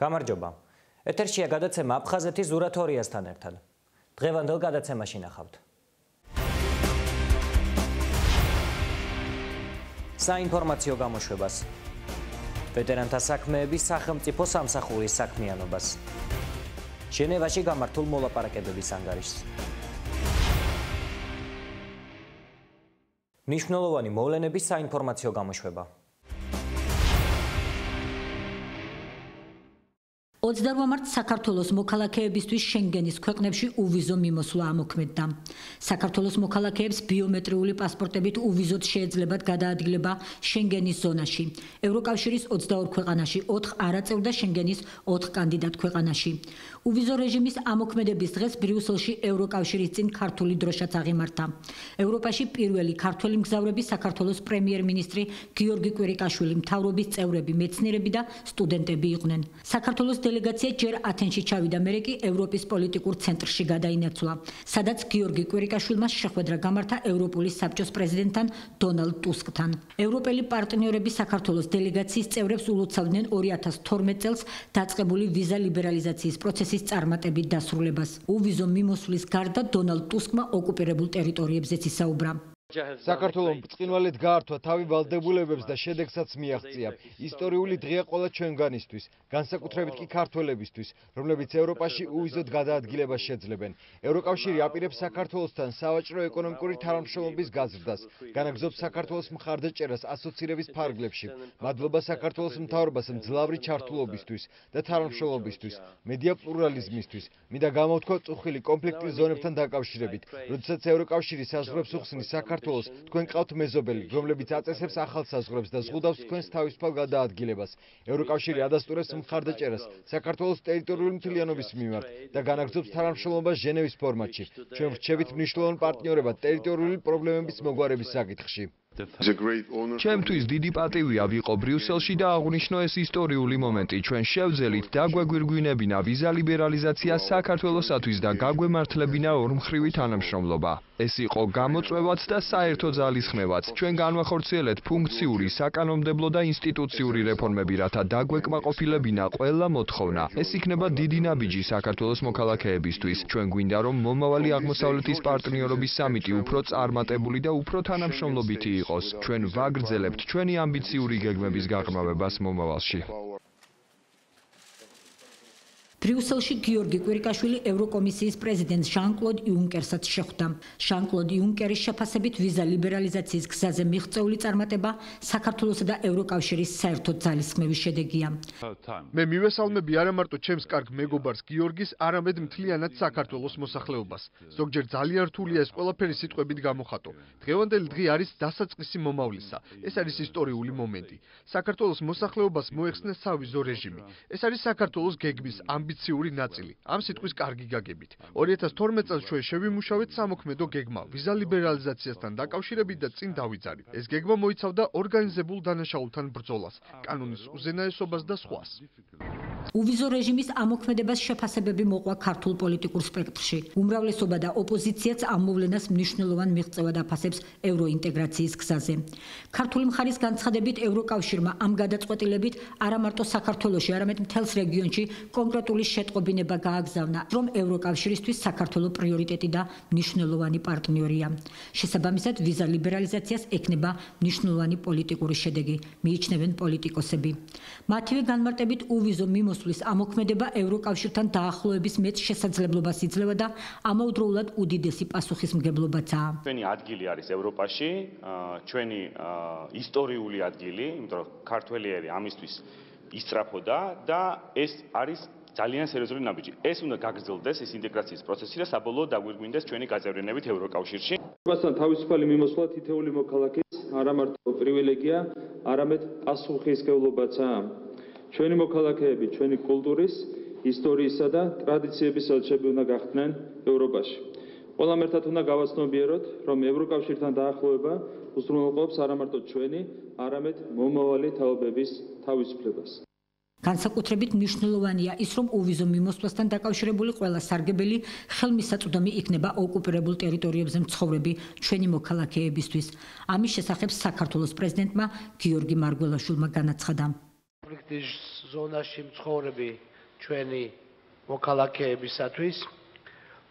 გამარჯობა. ეთერშია გადაცემა აფხაზეთის ზურათორიასთან ერთად. დღევანდელ გადაცემაში ნახავთ. საინფორმაციო გამოშვებას. ვეტერანთა საქმეების სახელმწიფო სამსახურის საქმიანობას. ჟენევაში გამართულ მოლაპარაკებების ანგარიშს. მნიშვნელოვანი მოვლენების საინფორმაციო გამოშვება. 28 მარტს საქართველოს მოქალაქეებისთვის შენგენის ქვეყნებში უვიზო მიმოსვლა ამოქმედდა. საქართველოს მოქალაქეებს ბიომეტრიული პასპორტებით უვიზოდ შეეძლებათ გადაადგილება შენგენის ზონაში. ევროკავშირის 22 ქვეყანაში, 4 არაწევრ და შენგენის 4 კანდიდატ ქვეყანაში. უვიზო რეჟიმის ამოქმედების დღეს ბრიუსელში ევროკავშირის წინ ქართული დროშაც აღიმართა. ევროპაში პირველი ქართველი მგზავრები საქართველოს პრემიერ-მინისტრი გიორგი კვირიკაშვილი, მთავრობის წევრები, მეცნიერები და სტუდენტები იყვნენ. საქართველოს დელეგაცია ჯერ ათენში ჩავიდა, მერე კი ევროპის პოლიტიკურ ცენტრში გადაინაცვლა, სადაც გიორგი კვირიკაშვილმა შეხვედრა გამართა ევროპული საბჭოს პრეზიდენტთან დონალდ ტუსკთან. ევროპელი პარტნიორები საქართველოს დელეგაციის წევრებს ულოცავდნენ 2012 წელს დაწყებული ვიზა ლიბერალიზაციის პროცესის წარმატებით დასრულებას. უვიზო მიმოსვლის გარდა დონალდ ტუსკმა ოკუპირებულ ტერიტორიებზეც ისაუბრა. საქართველოს ბრწყინვალედ გაართვა თავი ვალდებულებებს და შედეგსაც მიაღწია. ისტორიული დღეა ყველა ჩვენგანისთვის, განსაკუთრებით კი ქართველებისთვის, რომლებიც ევროპაში უვიზოდ გადაადგილებას შეძლებენ. ევროკავშირი აპირებს საქართველოსთან სავაჭრო-ეკონომიკური თანამშრომლობის გაზრდას, განაგრძობს საქართველოს მხარდაჭერას ასოცირების ფარგლებში. მადლობა საქართველოს მთავრობას მძლავრი ჩართულობისთვის და თანამშრომლობისთვის, მედია პლურალიზმისთვის. მინდა გამოვთქვა წუხილი კონფლიქტის ზონებთან დაკავშირებით, როდესაც ევროკავშირი საზღვრებს უხსნის საქართველოს, თქვენ ყავთ მეზობელი, რომლებიც აწესებს ახალ საზღვრებს და ზღუდავს თქვენს თავისუფალ გადაადგილებას. ევროკავშირი ადასტურებს მხარდაჭერას საქართველოს ტერიტორიული მთლიანობის მიმართ და განაგრძობს თანამშრომლობას ჟენევის ფორმატში. ჩვენ ვრჩებით მნიშვნელოვან პარტნიორებად ტერიტორიული პრობლემების მოგვარების საკითხში. ჩემთვის დიდი პატივია ვიყო ბრიუსელში და აღვნიშნო ეს ისტორიული მომენტი. ჩვენ შევძელით დაგვეგვირგვინებინა ვიზა ლიბერალიზაცია საქართველოსათვის და გაგვემართლებინა ორმხრივი თანამშრომლობა. ეს იყო გამოწვევაც და საერთო ძალისხმევაც. ჩვენ განვახორციელეთ ფუნქციური, საკანონმდებლო და ინსტიტუციური რეფორმები, რათა დაგვეკმაყოფილებინა ყველა მოთხოვნა. ეს იქნება დიდი ნაბიჯი საქართველოს მოქალაქეებისთვის. ჩვენ გვინდა რომ მომავალი აღმოსავლეთის პარტნიორობის სამიტი უფრო წარმატებული და უფრო თანამშრომლობითი იყოს. ჩვენ ვაგრძელებთ ჩვენი ამბიციური გეგმების გაღრმავებას მომავალში. ბრიუსელში გიორგი კვირიკაშვილი ევროკომისიის პრეზიდენტ ჟან-კლოდ იუნკერსაც შეხვდა. ჟან-კლოდ იუნკერის შეფასებით ვიზა ლიბერალიზაციის გზაზე მიღწეული წარმატება საქართველოსა და ევროკავშირის საერთო ძალისხმევის შედეგია. მე მივესალმები არა მარტო ჩემს კარგ მეგობარს გიორგის, არამედ მთლიანად საქართველოს მოსახლეობას. ზოგჯერ ძალიან რთულია ეს ყველაფერი სიტყვებით გამოხატო. დღევანდელი დღე არის დასაწყისი მომავლისა. ეს არის ისტორიული მომენტი. საქართველოს მოსახლეობას მოეხსნა სავიზო რეჟიმი. ეს არის საქართველოს გეგმის ამბიციური ნაწილი. ამ სიტყვის კარგი გაგებით. 2012 წელს ჩვენ შევიმუშავეთ სამოქმედო გეგმა ვიზა ლიბერალიზაციასთან დაკავშირებით და წინ დავიძარით. ეს გეგმა მოიცავდა ორგანიზებულ დანაშაულთან ბრძოლას, კანონის უზენაესობას და სხვას. უვიზო რეჟიმის ამოქმედებას შეფასებები მოყვა ქართულ პოლიტიკურ სპექტრში. უმრავლესობა და ოპოზიციაც ამ მოვლენას მნიშვნელოვან მიღწევად აფასებს ევროინტეგრაციის გზაზე. ქართული მხარის განცხადებით ევროკავშირმა ამ გადაწყვეტილებით არა მარტო საქართველოში, არამედ მთელს რეგიონში კონკრეტული შეტყობინება გააგზავნა, რომ ევროკავშირისთვის საქართველო პრიორიტეტი და მნიშვნელოვანი პარტნიორია. შესაბამისად, ვიზა ლიბერალიზაციას ექნება მნიშვნელოვანი პოლიტიკური შედეგი, მიიჩნევენ პოლიტიკოსები. მათივე განმარტებით უვიზო მიმოსვლის ამოქმედება ევროკავშირთან დაახლოების მეც შესაძლებლობას იძლევა და ამავდროულად უდიდესი პასუხისმგებლობაცაა. ჩვენი ადგილი არის ევროპაში, ჩვენი ისტორიული ადგილი, იმიტომ რომ ქართველიერი ამისთვის ისწრაფოდა და ეს არის ძალიან სერიოზული ნაბიჯი. ეს უნდა გაგრძელდეს ეს ინტეგრაციის პროცესი და საბოლოოდ დაგვირგვინდეს ჩვენი გაწევრიანებით ევროკავშირში. ევროპასთან თავისუფალი მიმოსვლა თითოეული მოქალაქის არა მარტო პრივილეგია, არამედ პასუხისმგებლობაცაა. ჩვენი მოქალაქეები ჩვენი კულტურის, ისტორიისა და ტრადიციების ელჩები უნდა გახდნენ ევროპაში. ყველამ ერთად უნდა გავაცნობიეროთ, რომ ევროკავშირთან დაახლოება უზრუნველყოფს არა მარტო ჩვენი, არამედ მომავალი თაობების თავისუფლებას. განსაკუთრებით მნიშვნელოვანია ის, რომ უვიზო მიმოსვლასთან დაკავშირებული ყველა სარგებელი ხელმისაწვდომი იქნება ოკუპირებულ ტერიტორიებზე მცხოვრები ჩვენი მოქალაქეებისთვის. ამის შესახებ საქართველოს პრეზიდენტმა გიორგი მარგველაშვილმა განაცხადა. კონფლიქტის ზონაში მცხოვრები ჩვენი მოქალაქეებისათვის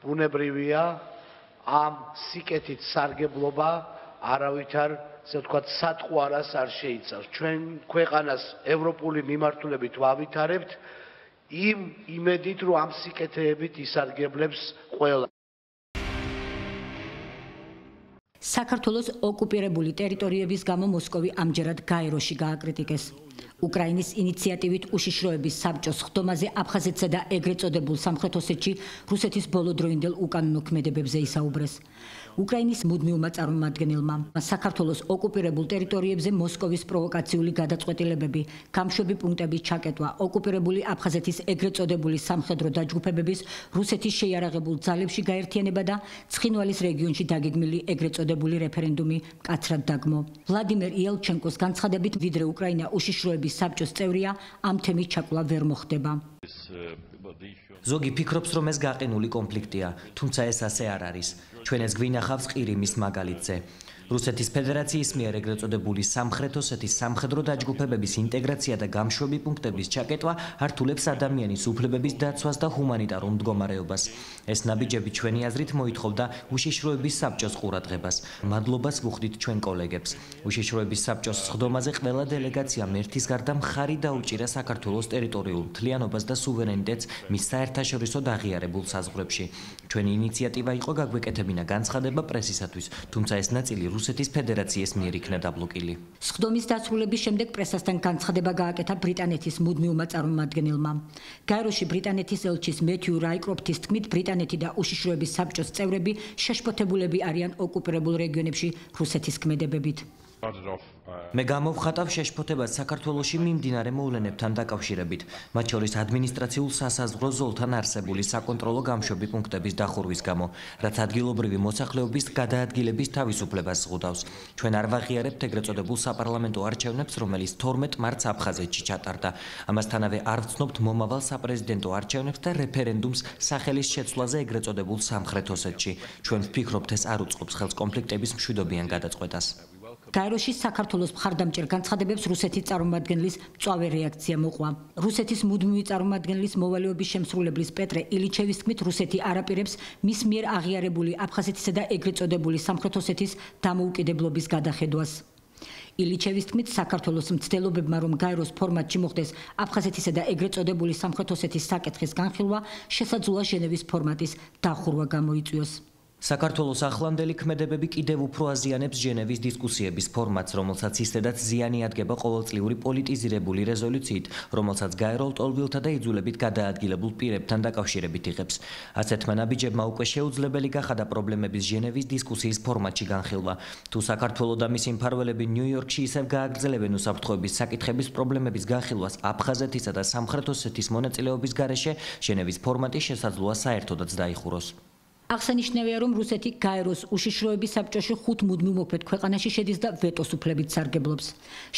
ბუნებრივია ამ სიკეთით სარგებლობა არავითარ ასე ვთქვათ სატყუარას არ შეიცავს. ჩვენ ქვეყანას ევროპული მიმართულებით ვავითარებთ იმ იმედით, რომ ამ სიკეთეებით ისარგებლებს ყველა. საქართველოს ოკუპირებული ტერიტორიების გამო მოსკოვი ამჯერად გაეროში გააკრიტიკეს. უკრაინის ინიციატივით უშიშროების საბჭოს ხდომაზე აფხაზეთსა და ეგრეთ წოდებულ სამხრეთ ოსეთში რუსეთის ბოლოდროინდელ უკანონო ქმედებებზე ისაუბრეს. უკრაინის მუდმივმა წარმომადგენელმა საქართველოს ოკუპირებულ ტერიტორიებზე მოსკოვის პროვოკაციული გადაწყვეტილებები, გამშვები პუნქტების ჩაკეტვა, ოკუპირებული აფხაზეთის ეგრეთ წოდებული სამხედრო დაჯგუფებების რუსეთის შეიარაღებულ ძალებში გაერთიანება და ცხინვალის რეგიონში დაგეგმილი ეგრეთ წოდებული რეფერენდუმი მკაცრად დაგმო. ვლადიმერ იელჩენკოს განცხადებით, ვიდრე უკრაინა უშიშროების საბჭოს წევრია, ამ თემის ჩაკლა ვერ მოხდება. ზოგი ფიქრობს, რომ ეს გაყინული კონფლიქტია, თუმცა ეს ასე არ არის. ჩვენ ეს გვინახავს ყირიმის მაგალითზე. რუსეთის ფედერაციის მიერ ეგრეთ წოდებული სამხრეთ ოსეთის სამხედრო დაჯგუფებების ინტეგრაცია და გამშვები პუნქტების ჩაკეტვა ართულებს ადამიანის უფლებების დაცვას და ჰუმანიტარულ მდგომარეობას. ეს ნაბიჯები ჩვენი აზრით მოითხოვდა უშიშროების საბჭოს ყურადღებას. მადლობას ვუხდით ჩვენ კოლეგებს. უშიშროების საბჭოს სხდომაზე ყველა დელეგაციამ ერთის გარდა მხარი დაუჭირა საქართველოს ტერიტორიულ მთლიანობას და სუვერენიტეტს მის საერთაშორისო აღიარებულ საზღვრებში. ჩვენი ინიციატივა იყო გაგვეკეთებინა განცხადება პრესისათვის, თუმცა ეს ნაწილი რუსეთის ფედერაციის მიერ იქნა დაბლოკილი. სხდომის დასრულების შემდეგ პრესასთან განცხადება გააკეთა ბრიტანეთის მუდმივმა წარმომადგენელმა. გაეროში ბრიტანეთის ელჩის მეთიუ რაიკროფტის თქმით, ბრიტანეთი და უშიშროების საბჭოს წევრები შეშფოთებულები არიან ოკუპირებულ რეგიონებში რუსეთის ქმედებებით. მე გამოვხატავ შეშფოთებას საქართველოში მიმდინარე მოვლენებთან დაკავშირებით, მათ შორის ადმინისტრაციულ სასაზღვრო ზოლთან არსებული საკონტროლო გამშვები პუნქტების დახურვის გამო, რაც ადგილობრივი მოსახლეობის გადაადგილების თავისუფლებას ზღუდავს. ჩვენ არ ვაღიარებთ ეგრეთ წოდებულ საპარლამენტო არჩევნებს, რომელიც 12 მარტს აფხაზეთში ჩატარდა. ამასთანავე არ ვცნობთ მომავალ საპრეზიდენტო არჩევნებს და რეფერენდუმს სახელის შეცვლაზე ეგრეთ წოდებულ სამხრეთ ოსეთში. ჩვენ ვფიქრობთ, ეს არ უწყობს ხელს კონფლიქტების მშვიდობიან გადაწყვეტას. გაეროში საქართველოს მხარდამჭერ განცხადებებს რუსეთის წარმომადგენლის მწვავე რეაქცია მოყვა. რუსეთის მუდმივი წარმომადგენლის მოვალეობის შემსრულებლის პეტრე ილიჩევის თქმით, რუსეთი არაპირებს მის მიერ აღიარებული აფხაზეთისა და ეგრეთ წოდებული სამხრეთ ოსეთის დამოუკიდებლობის გადახედვას. ილიჩევის თქმით, საქართველოს მცდელობებმა, რომ გაეროს ფორმატში მოხდეს აფხაზეთისა და ეგრეთ წოდებული სამხრეთ ოსეთის საკითხის განხილვა, შესაძლოა ჟენევის ფორმატის დახურვა გამოიწვიოს. საქართველოს ახლანდელი ქმედებები კიდევ უფრო აზიანებს ჟენევის დისკუსიების ფორმატს, რომელსაც ისედაც ზიანი ადგება ყოველწლიური პოლიტიზირებული რეზოლუციით, რომელსაც გაერო ლტოლვილთა და იძულებით გადაადგილებულ პირებთან დაკავშირებით იღებს. ასეთმა ნაბიჯებმა უკვე შეუძლებელი გახადა პრობლემების ჟენევის დისკუსიის ფორმატში განხილვა. თუ საქართველო და მისი მფარველები ნიუ-იორკში ისევ გააგრძელებენ უსაფრთხოების საკითხების პრობლემების განხილვას აფხაზეთისა და სამხრეთ ოსეთის მონაწილეობის გარეშე, ჟენევის ფორმატი შესაძლოა საერთოდაც დაიხუროს. აღსანიშნავია, რომ რუსეთი გაეროს უშიშროების საბჭოში 5 მუდმივ მოქმედ ქვეყანაში შედის და ვეტოს უფლებით სარგებლობს.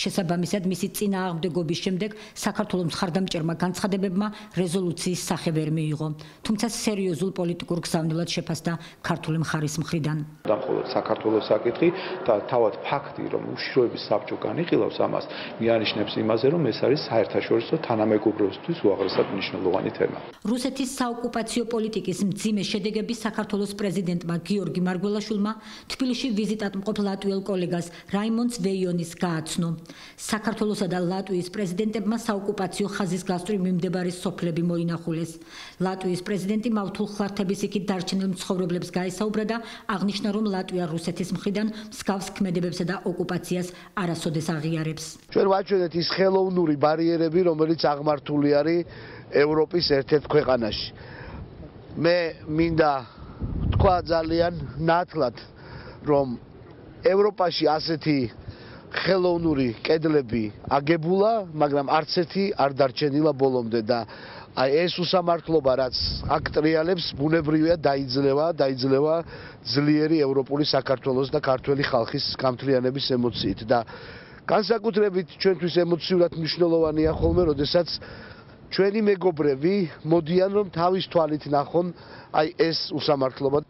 შესაბამისად, მისი წინააღმდეგობის შემდეგ საქართველოს მხარდამჭერმა განცხადებებმა რეზოლუციის სახე ვერ მიიღო. თუმცა სერიოზულ პოლიტიკურ გზავნილად შეფასდა ქართული მხარის მხრიდან. მხოლოდ საქართველოს საკითხი და თავად ფაქტი, რომ უშიშროების საბჭო განიხილავს ამას, მიანიშნებს იმაზე, რომ ეს არის საერთაშორისო თანამეგობრობისთვის უაღრესად მნიშვნელოვანი თემა. რუსეთის საოკუპაციო პოლიტიკის მძიმე შედეგები საქართველოს პრეზიდენტმა გიორგი მარგველაშვილმა თბილისში ვიზიტად მყოფ ლატვიელ კოლეგას რაიმონდ ვეიონის გააცნო. საქართველოსა და ლატვიის პრეზიდენტებმა საოკუპაციო ხაზის გასწვრივ მიმდებარე სოფლები მოინახულეს. ლატვიის პრეზიდენტი მავთულ ხლართების იქით დარჩენილ მცხოვრებლებს გაესაუბრა და აღნიშნა, რომ ლატვია რუსეთის მხრიდან მსგავს ქმედებებსა და ოკუპაციას არასოდეს აღიარებს. ჩვენ ვაჩვენეთ ის ხელოვნური ბარიერები, რომელიც აღმართული არის ევროპის ერთ-ერთ ქვეყანაში. მე მინდა თქვა ძალიან ნათლად, რომ ევროპაში ასეთი ხელოვნური კედლები აგებულა, მაგრამ არც ერთი არ დარჩენილა ბოლომდე და აი ეს უსამართლობა, რაც აქ ტრიალებს, ბუნებრივია დაიძლევა ძლიერი ევროპული საქართველოს და ქართველი ხალხის გამთლიანების ემოციით და განსაკუთრებით ჩვენთვის ემოციურად მნიშვნელოვანია ხოლმე, როდესაც ჩვენი მეგობრები მოდიან, რომ თავის თვალით ნახონ აი ეს უსამართლობა.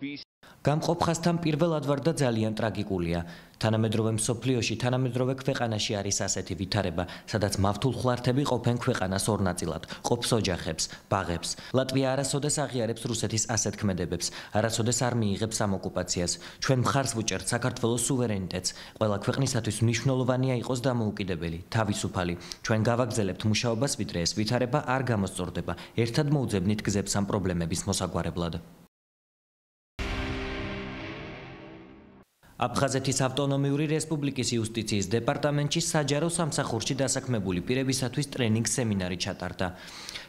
გამყოფ ხაზთან პირველად ვარ და ძალიან ტრაგიკულია. თანამედროვე მსოფლიოში, თანამედროვე ქვეყანაში არის ასეთი ვითარება, სადაც მავთულ ხლართები ყოფენ ქვეყანას ორ ნაწილად, ყოფს ოჯახებს, ბაღებს. ლატვია არასოდეს აღიარებს რუსეთის ასეთ ქმედებებს, არასოდეს არ მიიღებს ამ ოკუპაციას. ჩვენ მხარს ვუჭერთ საქართველოს სუვერენიტეტს. ყველა ქვეყნისათვის მნიშვნელოვანია იყოს დამოუკიდებელი, თავისუფალი. ჩვენ გავაგზავნებთ მუშაობას, ვიდრე ეს ვითარება არ გამოსწორდება. ერთად მოუძებნით გზებს ამ პრობლემების მოსაგვარებლად. აფხაზეთის ავტონომიური რესპუბლიკის იუსტიციის დეპარტამენტში საჯარო სამსახურში დასაქმებული პირებისათვის ტრენინგ სემინარი ჩატარდა.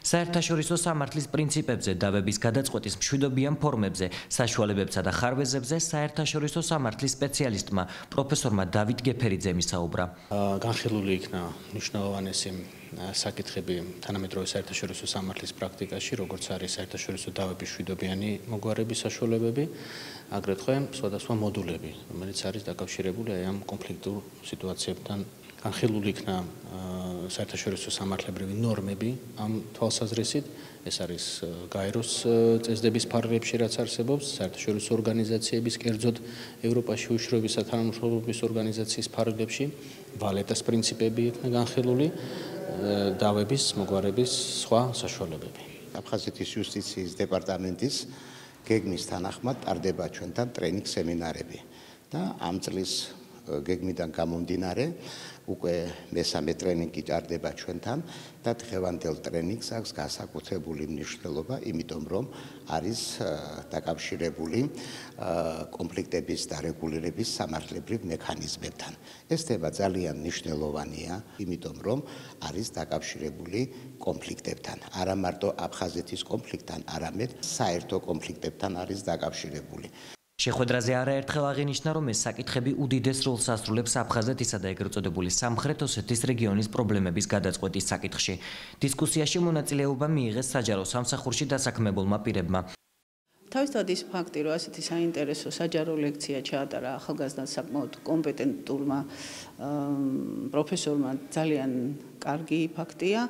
საერთაშორისო სამართლის პრინციპებზე, დავების გადაწყვეტის მშვიდობიან ფორმებზე, საშუალებებსა და ხარვეზებზე საერთაშორისო სამართლის სპეციალისტმა პროფესორმა დავით გეფერიძემ ისაუბრა. განხილული იქნა მნიშვნელოვანესი საკითხები თანამედროვე საერთაშორისო სამართლის პრაქტიკაში, როგორც არის საერთაშორისო დავების მშვიდობიანი მოგვარების საშუალებები, აგრეთვე სხვადასხვა მოდულები, რომელიც არის დაკავშირებული ამ კონფლიქტურ სიტუაციებთან. განხილული იქნა საერთაშორისო სამართლებრივი ნორმები ამ თვალსაზრისით, ეს არის გაეროს წესდების ფარგლებში, რაც არსებობს, საერთაშორისო ორგანიზაციების, კერძოდ ევროპაში უშუალოებისა თანამშრომლობის ორგანიზაციის ფარგლებში, ვალეტას პრინციპები იქნა განხილული, დავების მოგვარების სხვა საშუალებები. აფხაზეთის იუსტიციის დეპარტამენტის გეგმის თანახმად ტარდება ჩვენთან ტრენინგ სემინარები და ამ წლის გეგმიდან გამომდინარე უკვე მესამე ტრენინგი ტარდება ჩვენთან და დღევანდელ ტრენინგს აქვს განსაკუთრებული მნიშვნელობა, იმიტომ რომ არის დაკავშირებული კონფლიქტების დარეგულირების სამართლებრივ მექანიზმებთან. ეს თემა ძალიან მნიშვნელოვანია, იმიტომ რომ არის დაკავშირებული კონფლიქტებთან, არა მარტო აფხაზეთის კონფლიქტთან, არამედ საერთო კონფლიქტებთან არის დაკავშირებული. შეხვედრაზე არაერთხელ აღინიშნა, რომ ეს საკითხები უდიდეს როლს ასრულებს აფხაზეთისა და ეგრეთ წოდებული სამხრეთ ოსეთის რეგიონის პრობლემების გადაწყვეტის საკითხში. დისკუსიაში მონაწილეობა მიიღეს საჯარო სამსახურში დასაქმებულმა პირებმა. თავისთავად ის ფაქტი, რომ ასეთი საინტერესო საჯარო ლექცია ჩაატარა ახალგაზრდა საკმაოდ კომპეტენტურმა პროფესორმა, ძალიან კარგი ფაქტია.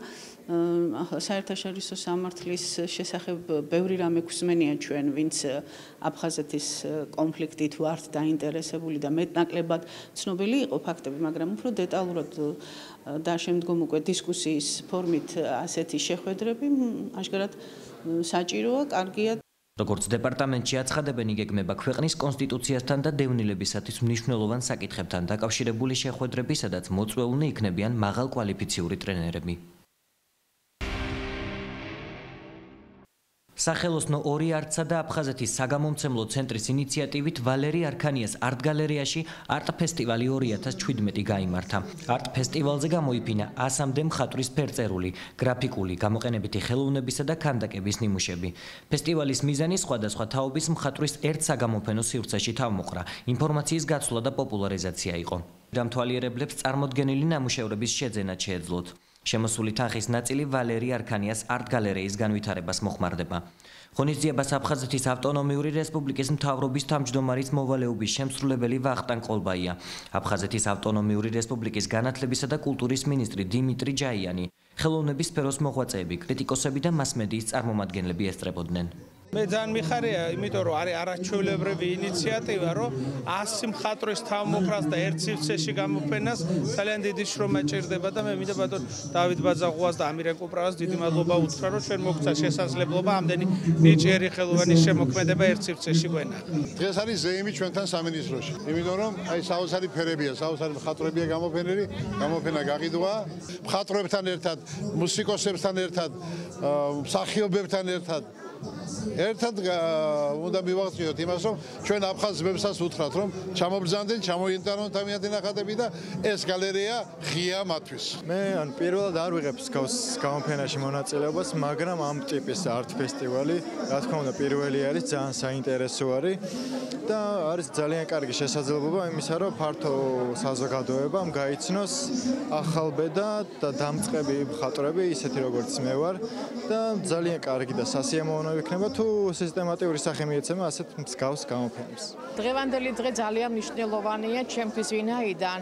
საერთაშორისო სამართლის შესახებ ბევრი რამე გვსმენია ჩვენ, ვინც აფხაზეთის კონფლიქტით ვართ დაინტერესებული და მეტნაკლებად ცნობილი იყო ფაქტები, მაგრამ უფრო დეტალურად და შემდგომ უკვე დისკუსიის ფორმით ასეთი შეხვედრები აშკარად საჭიროა, კარგია. როგორც დეპარტამენტში აცხადებენ, იგეგმება ქვეყნის კონსტიტუციასთან და დევნილებისათვის მნიშვნელოვან საკითხებთან დაკავშირებული შეხვედრები, სადაც მოწვეულნი იქნებიან მაღალკვალიფიციური ტრენერები. სახელოსნო ორი არტსა და აფხაზეთის საგამომცემლო ცენტრის ინიციატივით ვალერი არქანიას არტ-გალერეაში არტ-ფესტივალი 2017 გაიმართა. არტ-ფესტივალზე გამოიფინა 100-მდე მხატვრის ფერწერული, გრაფიკული, გამოყენებითი ხელოვნებისა და ქანდაკების ნიმუშები. ფესტივალის მიზანი სხვადასხვა თაობის მხატვრის ერთ საგამოფენო სივრცეში თავმოყრა, ინფორმაციის გაცვლა და პოპულარიზაცია იყო. დამთვალიერებლებს წარმოდგენილი ნამუშევრების შეძენა შეეძლოთ. შემოსული თანხის ნაწილი ვალერი არქანიას არტ-გალერეის განვითარებას მოხმარდება. ღონისძიებას აფხაზეთის ავტონომიური რესპუბლიკის მთავრობის თავმჯდომარის მოვალეობის შემსრულებელი ვახტანგ ყოლბაია, აფხაზეთის ავტონომიური რესპუბლიკის განათლებისა და კულტურის მინისტრი დიმიტრი ჯაიანი, ხელოვნების სფეროს მოღვაწეები, კრიტიკოსები და მასმედიის წარმომადგენლები ესწრებოდნენ. მე ძალიან მიხარია, იმიტომ რომ არის არაჩვეულებრივი ინიციატივა, რომ 100 მხატვრის თავმოყრას და ერთ სივრცეში გამოფენას ძალიან დიდი შრომა ჭირდება და მე მინდა ბატონ დავით ბაძაღუას და ამირან კუპრავას დიდი მადლობა უთხრა, რომ ჩვენ მოგცა შესაძლებლობა ამდენი ნიჭიერი ხელოვანის შემოქმედება ერთ სივრცეში გვენახა. დღეს არის ზეიმი ჩვენთან სამინისტროში, იმიტომ რომ აი საოცარი ფერებია, საოცარი მხატვრებია გამოფენილი, გამოფენა გაყიდვა, მხატვრებთან ერთად, მუსიკოსებთან ერთად, მსახიობებთან ერთად ერთად უნდა მივაღწიოთ იმას, რომ ჩვენ აფხაზებსაც უთხრათ, რომ ჩამობრძანდნენ, ჩამოინტერნონ თავიანთი ნახატები და ეს გალერეა ღია მათთვის. მე პირველად არ ვიღებ გავს გამოფენაში მონაწილეობას, მაგრამ ამ ტიპის არტ-ფესტივალი, რა თქმა უნდა, პირველი არის, ძალიან საინტერესო არის და არის ძალიან კარგი შესაძლებლობა იმისა, რომ ფართო საზოგადოებამ გაიცნოს ახალბედა და დამწყები მხატვრები, ისეთი როგორც მე ვარ და ძალიან კარგი და სასიამოვნო იქნება თუ სისტემატიური სახე მიეცემა ასეთ მსგავს გამოფენებს. დღევანდელი დღე ძალიან მნიშვნელოვანია ჩემთვის, ვინაიდან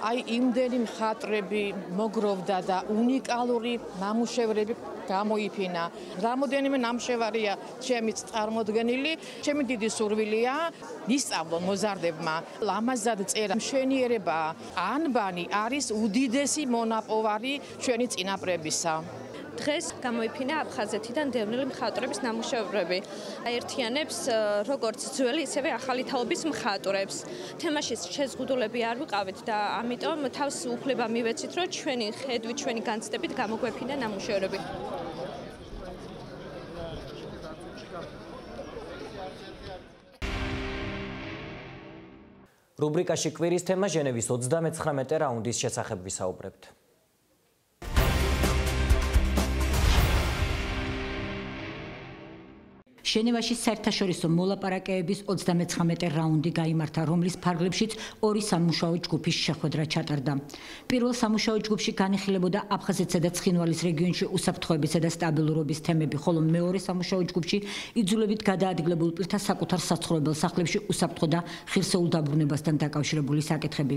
აი იმდენი მხატვრები მოგროვდა და უნიკალური ნამუშევრები გამოიფინა. რამოდენიმე ნამუშევარია ჩემიც წარმოდგენილი. ჩემი დიდი სურვილია ისწავლონ მოზარდებმა ლამაზად წერა. მშვენიერება ანბანი არის უდიდესი მონაპოვარი ჩვენი წინაპრებისა. დღეს გამოიფინა აფხაზეთიდან დევნილი მხატვრების ნამუშევრები. აერთიანებს როგორც ძველი, ისევე ახალი თაობის მხატვრებს. თემაში შეზღუდულები არ ვიყავით და ამიტომ თავს უფლება მივეცით, რომ ჩვენი ხედვით, ჩვენი განცდებით გამოგვეფინა ნამუშევრები. რუბრიკაში კვირის თემა ჟენევის 39 რაუნდის შესახებ ვისაუბრებთ. ჟენევაში საერთაშორისო მოლაპარაკებების 39 რაუნდი გაიმართა, რომლის ფარგლებშიც ორი სამუშაო ჯგუფის შეხვედრა ჩატარდა. პირველ სამუშაო ჯგუფში განიხილებოდა აფხაზეთსა და ცხინვალის რეგიონში უსაფრთხოებისა და სტაბილურობის თემები, ხოლო მეორე სამუშაო ჯგუფში იძულებით გადაადგილებულ პირთა საკუთარ საცხოვრებელ სახლებში უსაფრთხო და ღირსეულ დაბრუნებასთან დაკავშირებული საკითხები.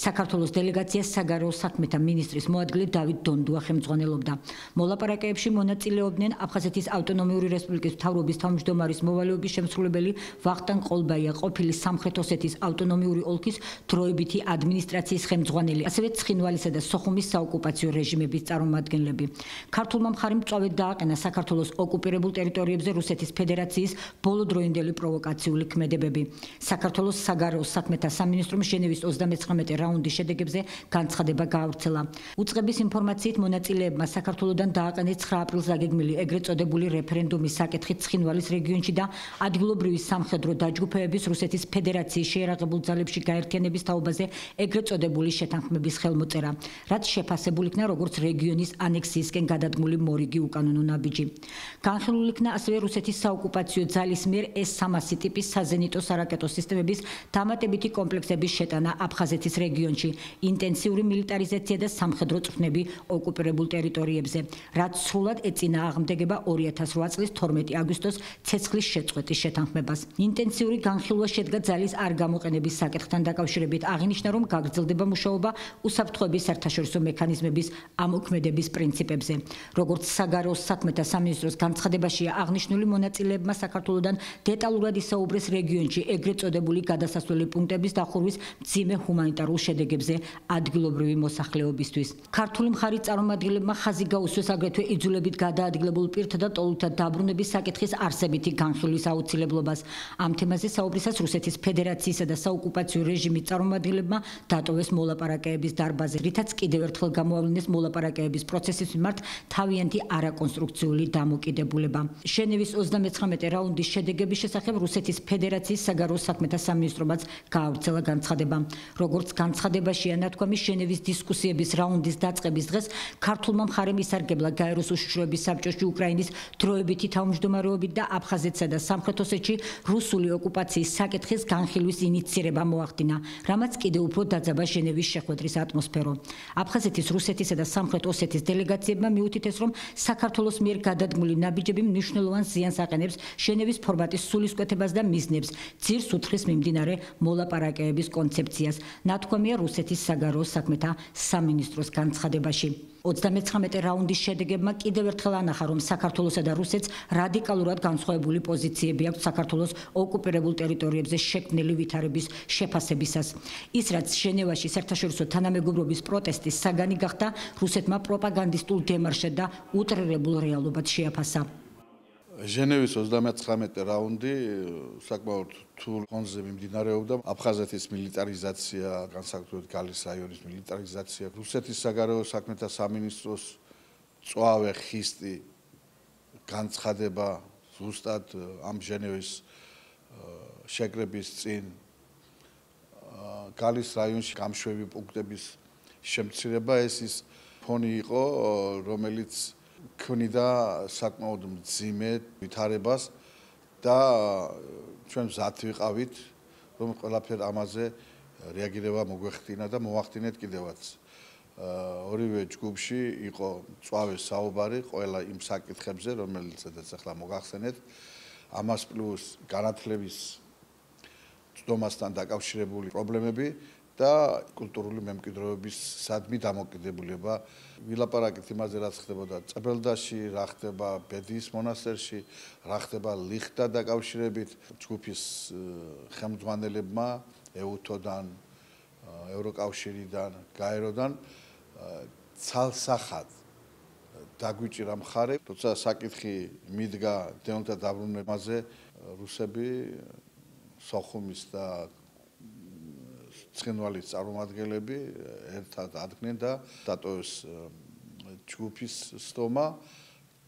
საქართველოს დელეგაციას საგარეო საქმეთა მინისტრის მოადგილე დავით დონდუა ხელმძღვანელობდა. მოლაპარაკებებში მონაწილეობდნენ აფხაზეთის ავტონომიური რესპუბლიკის მთავრობის თავმჯდომარის მოვალეობის შემსრულებელი ვახტანგ ყოლბაია, ყოფილი სამხრეთ ოსეთის ავტონომიური ოლქის დროებითი ადმინისტრაციის ხელმძღვანელი, ასევე ცხინვალისა და სოხუმის საოკუპაციო რეჟიმების წარმომადგენლები. ქართულმა მხარემ მწვავედ დააყენა საქართველოს ოკუპირებულ ტერიტორიებზე რუსეთის ფედერაციის ბოლოდროინდელი პროვოკაციული ქმედებები. საქართველოს საგარეო საქმეთა სამინისტრომ ჟენევის 39 რაუნდის შედეგებზე განცხადება გაავრცელა. უწყების ინფორმაციით მონაწილეებმა საქართველოსდან დააყენეს 9 აპრილს დაგეგმილი ეგრეთ წოდებული რეფერენდუმის საკითხით ცხინვალის რეგიონში და ადგილობრივი სამხედრო დაჯგუფებების რუსეთის ფედერაციის შეერაღებულ ძალებში გაერთიანების თაობაზე ეგრეთ წოდებული შეთანხმების ხელმოწერა, რაც შეფასებულ იქნა როგორც რეგიონის ანექსიისკენ გადადგმული მორიგი უკანონო ნაბიჯი. განხილულ იქნა ასევე რუსეთის საოკუპაციო ძალის მიერ S-300 ტიპის საზენიტო სარაკეტო სისტემების დამატებითი კომპლექსების შეტანა აფხაზეთის რეგიონში, ინტენსიური მილიტარიზაცია და სამხედრო წვრთნები ოკუპირებულ ტერიტორიებზე, რაც სრულად ეწინააღმდეგება 2008 წლის 12 აგვისტოს ცეცხლის შეწყვეტის შეთანხმებას. ინტენსიური განხილვა შედგა ძალის არ გამოყენების საკითხთან დაკავშირებით. აღინიშნა, რომ გაგრძელდება მუშაობა უსაფრთხოების საერთაშორისო მექანიზმების ამოქმედების პრინციპებზე. როგორც საგარეო საქმეთა სამინისტროს განცხადებაშია აღნიშნული, მონაწილეებმა საქართველოსდან დეტალურად ისაუბრეს რეგიონში ეგრეთ წოდებული გადასასვლელი პუნქტების დახურვის მძიმე ჰუმანიტარულ შედეგებზე ადგილობრივი მოსახლეობისთვის. ქართული მხარის წარმომადგენლებმა ხაზი გაუსვეს აგრეთვე იძულებით გადაადგილებულ პირთა და ტოლთა დაბრუნების საკითხის არსებითი განხილვის აუცილებლობას. ამ თემაზე საუბრისას რუსეთის ფედერაციისა და საოკუპაციო რეჟიმის წარმომადგენლებმა დატოვეს მოლაპარაკებების დარბაზი, რითაც კიდევ ერთხელ გამოავლინეს მოლაპარაკებების პროცესის მიმართ თავიანთი არაკონსტრუქციული დამოკიდებულება. ჟენევის 39 რაუნდის შედეგების შესახებ რუსეთის ფედერაციის საგარეო საქმეთა სამინისტრომაც გაავრცელა განცხადება. როგორც განცხადებაშია ნათქვამი, ჟენევის დისკუსიების რაუნდის დაწყების დღეს ქართულმა მხარემ ისარგებლა გაეროს უშიშროების საბჭოში უკრაინის დროებითი თავმჯდომარეობით და აფხაზეთსა და სამხრეთ ოსეთში რუსული ოკუპაციის საკითხის განხილვის ინიციირება მოახდინა, რამაც კიდევ უფრო დაძაბა ჟენევის შეხვედრის ატმოსფერო. აფხაზეთის, რუსეთისა და სამხრეთ ოსეთის დელეგაციებმა მიუთითეს, რომ საქართველოს მიერ გადადგმული ნაბიჯები მნიშვნელოვან ზიანს აყენებს ჟენევის ფორმატის სულისკვეთებას და მიზნებს, ძირს უთხრის მიმდინარე მოლაპარაკებების კონცეფციას. ნათქვამია რუსეთის საგარეო საქმეთა სამინისტროს განცხადებაში. 39 რაუნდის შედეგებმა კიდევ ერთხელ ანახა, რომ საქართველოსა და რუსეთს რადიკალურად განსხვავებული პოზიციები აქვს საქართველოს ოკუპირებულ ტერიტორიებზე შექმნილი ვითარების შეფასებისას. ის, რაც ჟენევაში საერთაშორისო თანამეგობრობის პროტესტის საგანი გახდა, რუსეთმა პროპაგანდისტულ დემარშად და უტრირებულ რეალობად შეაფასა. ჟენევის 39 რაუნდი საკმაოდ რთულ ფონზე მიმდინარეობდა. აფხაზეთის მილიტარიზაცია, განსაკუთრებით გალის რაიონის მილიტარიზაცია, რუსეთის საგარეო საქმეთა სამინისტროს წვავე ხისტი განცხადება ზუსტად ამ ჟენევის შეკრების წინ გალის რაიონში გამშვები პუნქტების შემცირება, ეს ის ფონი იყო, რომელიც ქმნიდა საკმაოდ მძიმე ვითარებას და ჩვენ მზად ვიყავით, რომ ყველაფერ ამაზე რეაგირება მოგვეხდინა და მოახდინეთ კიდევაც. ორივე ჯგუფში იყო მწვავე საუბარი ყველა იმ საკითხებზე, რომელიცაც ახლა მოგახსენეთ. ამას პლუს განათლების წვდომასთან დაკავშირებული პრობლემები და კულტურული მემკვიდრეობის სადმი დამოკიდებულება. ვილაპარაკეთ იმაზე, რაც ხდებოდა წებელდაში, რა ხდება ბედიის მონასტერში, რა ხდება ლიხთან დაკავშირებით ჯგუფის ხელმძღვანელებმა ეუთოდან, ევროკავშირიდან, გაეროდან ცალსახად დაგვიჭირა მხარე, თუმცა საკითხი მიდგა დეონთა დაბრუნებაზე, რუსები სოხუმის და ცხინვალის წარმომადგენლები ერთად ადგნენ და დატოვეს ჯგუფის სტომა.